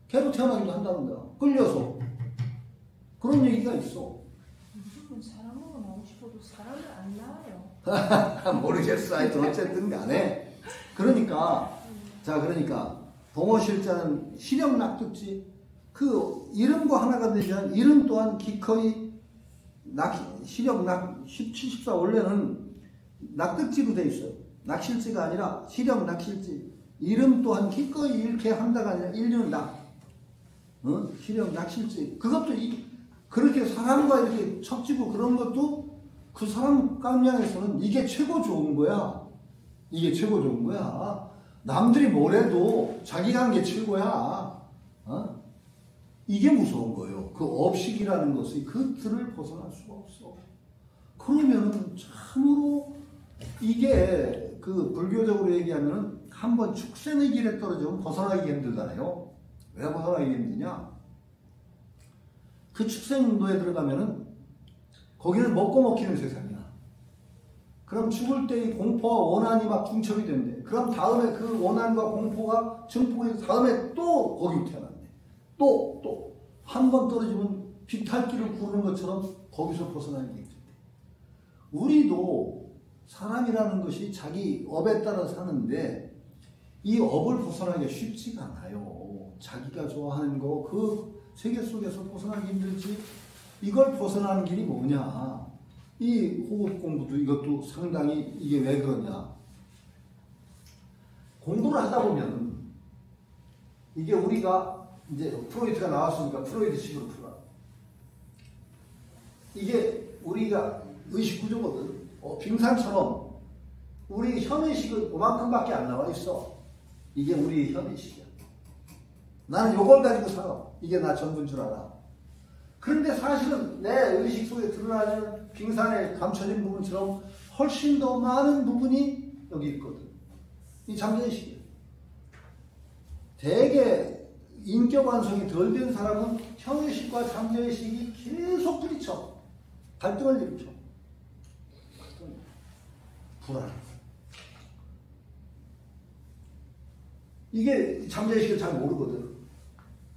개로 태어나기도 한다는 거야. 끌려서. 그런 얘기가 있어. 무조건 사람으로 나오고 싶어도 사람을 안 낳아요. 모르겠어. 하여튼 어쨌든 간에. 그러니까 동어실자는 시력 낙득지 그 이름과 하나가 되면 이름 또한 기꺼이 시력 14 원래는 낙득지로 돼 있어요. 낙실지가 아니라 시력 낙실지. 이름 또한 기꺼이 이렇게 한다가 아니라 인륜 시력 낙실지. 그것도 그렇게 사람과 이렇게 척지고 그런 것도 그 사람 깜냥에서는 이게 최고 좋은 거야. 이게 최고 좋은 거야. 남들이 뭐래도 자기가 한 게 최고야. 이게 무서운 거예요. 그 업식이라는 것이 그 틀을 벗어날 수가 없어. 그러면 참으로 이게 그 불교적으로 얘기하면 한번 축생의 길에 떨어지면 벗어나기 힘들잖아요. 왜 벗어나기 힘드냐? 그 축생도에 들어가면은 거기는 먹고 먹히는 세상이야. 그럼 죽을 때 이 공포와 원한이 막 중첩이 된대. 그럼 다음에 그 원한과 공포가 증폭해서 다음에 또 거기 태어난대. 또 한 번 떨어지면 비탈길을 구르는 것처럼 거기서 벗어나는 게 있대. 우리도 사람이라는 것이 자기 업에 따라 사는데 이 업을 벗어나기가 쉽지가 않아요. 자기가 좋아하는 거 그 세계 속에서 벗어나기 힘들지. 이걸 벗어나는 길이 뭐냐. 이 호흡 공부도 이것도 상당히 이게 왜 그러냐. 공부를 하다 보면 이게 우리가 이제 프로이트가 나왔으니까 프로이트식으로 풀어. 이게 우리가 의식 구조거든. 빙산처럼 우리 현의식은 그만큼밖에 안 나와 있어. 이게 우리 현의식이야. 나는 이걸 가지고 살아. 이게 나 전부인 줄 알아. 그런데 사실은 내 의식 속에 드러나는 빙산에 감춰진 부분처럼 훨씬 더 많은 부분이 여기 있거든. 이 잠재의식이야. 대개 인격 완성이 덜 된 사람은 현의식과 잠재의식이 계속 부딪혀. 갈등을 일으켜. 불안. 이게 잠재의식을 잘 모르거든.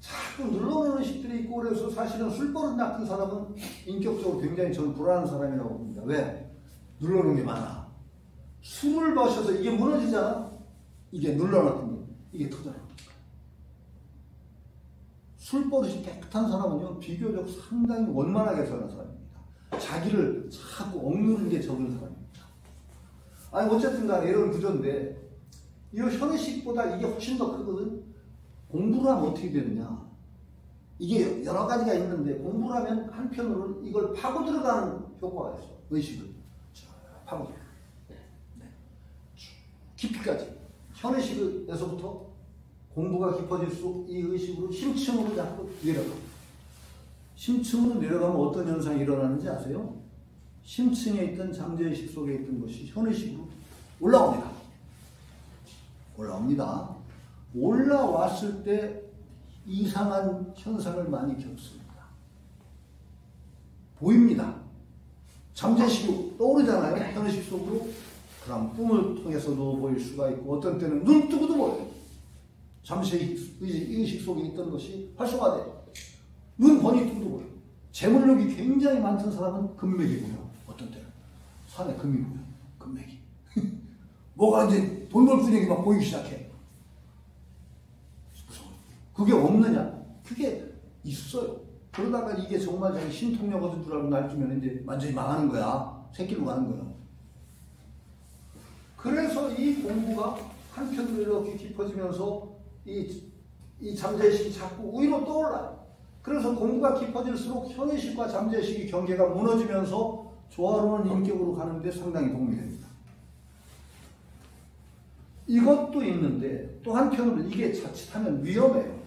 자꾸 눌러놓는 의식들이 있고 그래서 사실은 술버릇 나쁜 사람은 인격적으로 굉장히 저는 불안한 사람이라고 봅니다. 왜? 눌러놓은 게 많아. 숨을 마셔서 이게 무너지잖아. 이게 눌러놨더니 이게 터져요. 술버릇이 깨끗한 사람은요 비교적 상당히 원만하게 사는 사람입니다. 자기를 자꾸 억누르는 게 적은 사람입니다. 아니 어쨌든 간에 이런 구조인데 이 현의식보다 이게 훨씬 더 크거든. 공부를 하면 어떻게 되느냐. 이게 여러 가지가 있는데 공부를 하면 한편으로는 이걸 파고 들어가는 효과가 있어. 의식을 파고 들어가. 깊이까지. 현의식에서부터 공부가 깊어질수록 이 의식으로 심층으로 자꾸 내려가. 심층으로 내려가면 어떤 현상이 일어나는지 아세요? 심층에 있던 잠재의식 속에 있던 것이 현의식으로 올라옵니다. 올라왔을 때 이상한 현상을 많이 겪습니다. 보입니다. 잠재의식이 떠오르잖아요. 현의식 속으로. 그럼 꿈을 통해서도 보일 수가 있고 어떤 때는 눈 뜨고도 보여요. 잠재의식 속에 있던 것이 활성화돼요. 눈 번이 뜨고도 보여요. 재물력이 굉장히 많던 사람은 금맥이 보여. 어떤 때는 산에 금이 보여. 금맥이. 뭐가 이제 돈 벌 분위기 막 보이기 시작해. 그게 없느냐? 그게 있어요. 그러다가 이게 정말 자기 신통력 얻은 줄 알고 날뛰면 이제 완전히 망하는 거야. 새끼로 가는 거야. 그래서 이 공부가 한편으로 이렇게 깊어지면서 이 잠재의식이 자꾸 위로 떠올라요. 그래서 공부가 깊어질수록 현의식과 잠재의식의 경계가 무너지면서 조화로운 인격으로 가는데 상당히 도움이 됩니다. 이것도 있는데 또 한편으로 이게 자칫하면 위험해요.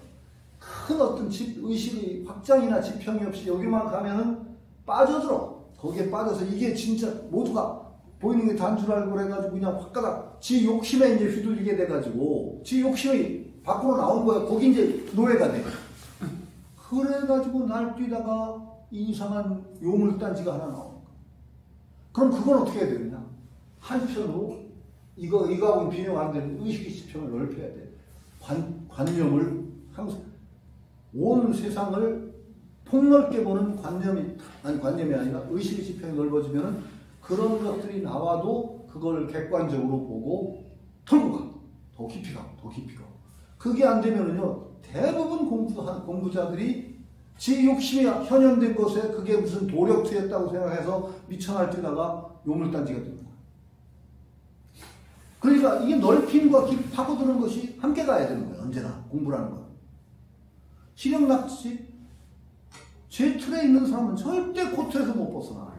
큰 어떤 의식의 확장이나 지평이 없이 여기만 가면은 빠져들어. 거기에 빠져서 이게 진짜 모두가 보이는 게 단 줄 알고 그래가지고 그냥 확 가다 지 욕심에 이제 휘둘리게 돼가지고 지 욕심이 밖으로 나온 거야. 거기 이제 노예가 돼. 그래가지고 날뛰다가 이상한 요물단지가 하나 나오는 거야. 그럼 그건 어떻게 해야 되느냐? 한편으로 이거하고는 비교가 안 되는 의식의 지평을 넓혀야 돼. 관념을 항상 온 세상을 폭넓게 보는 관념이 아니라 의식의 지평이 넓어지면은 그런 것들이 나와도 그걸 객관적으로 보고 털고 가. 더 깊이 가. 그게 안 되면은요, 대부분 공부자들이 지 욕심이 현현된 것에 그게 무슨 도력투였다고 생각해서 미쳐날뛰다가 요물단지가 되는 거야. 그러니까 이게 넓힘과 파고드는 것이 함께 가야 되는 거예요. 언제나 공부라는 건. 실형낚시 제 틀에 있는 사람은 절대 그 틀에서 못 벗어나.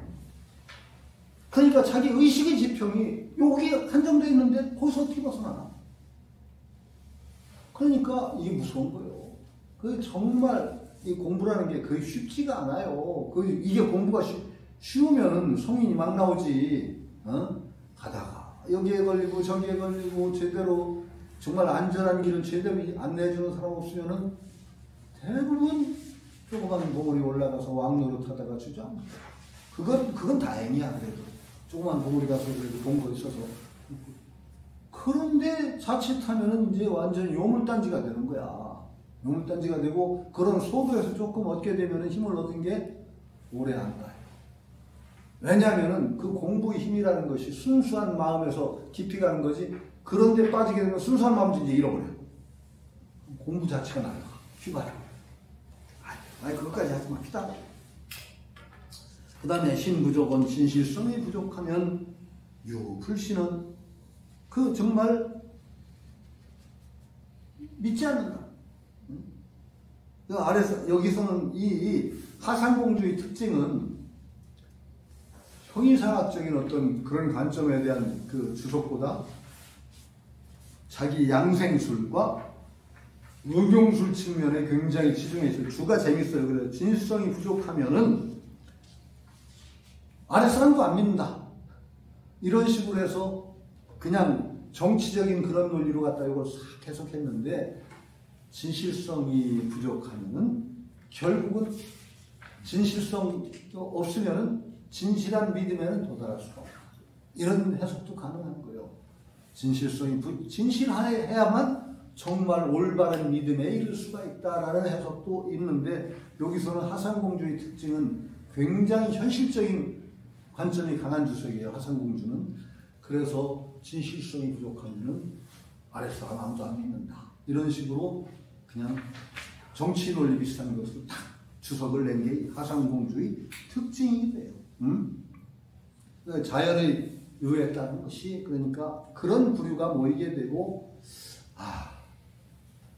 그러니까 자기 의식의 지평이 여기 한정되어 있는데 거기서 어떻게 벗어나나. 그러니까 이게 무서운 거예요. 그 정말 이 공부라는 게 거의 쉽지가 않아요. 이게 공부가 쉬우면 성인이 막 나오지. 가다가 여기에 걸리고 저기에 걸리고 제대로 정말 안전한 길을 제대로 안내해주는 사람 없으면은 대부분 조그만 봉우리 올라가서 왕노릇 하다가 주저앉아. 그건 다행이야. 그래도 조그만 봉우리 가서 그래도 본거 있어서. 그런데 자칫하면은 이제 완전 요물단지가 되는 거야. 요물단지가 되고 그런 소도에서 조금 얻게 되면은 힘을 얻은 게 오래 안 가요. 왜냐하면은 그 공부의 힘이라는 것이 순수한 마음에서 깊이 가는 거지. 그런데 빠지게 되면 순수한 마음을 이제 잃어버려요. 공부 자체가 날아가. 휘발유. 아니 그것까지 하지 맙시다. 그 다음에 신부족은 진실성이 부족하면 유불신은 그 정말 믿지 않는다. 그 아래서 여기서는 이 하상공주의 특징은 형이상학적인 어떤 그런 관점에 대한 그 주석보다 자기 양생술과 의경술 측면에 굉장히 치중해 있어요. 주가 재밌어요. 그래서 진실성이 부족하면은 아래 사람도 안 믿는다. 이런 식으로 해서 그냥 정치적인 그런 논리로 갖다 이걸 싹 해석했는데 진실성이 부족하면은 결국은 진실성 없으면은 진실한 믿음에는 도달할 수가 없다. 이런 해석도 가능한 거예요. 진실해야만 정말 올바른 믿음에 이를 수가 있다라는 해석도 있는데 여기서는 하상공주의 특징은 굉장히 현실적인 관점이 강한 주석이에요. 하상공주는. 그래서 진실성이 부족하면 아랫사람 아무도 안 믿는다. 이런 식으로 그냥 정치 논리 비슷한 것을 딱 주석을 낸 게 하상공주의 특징이기도 해요. 그러니까 자연의 유에 따른 것이 그러니까 그런 부류가 모이게 되고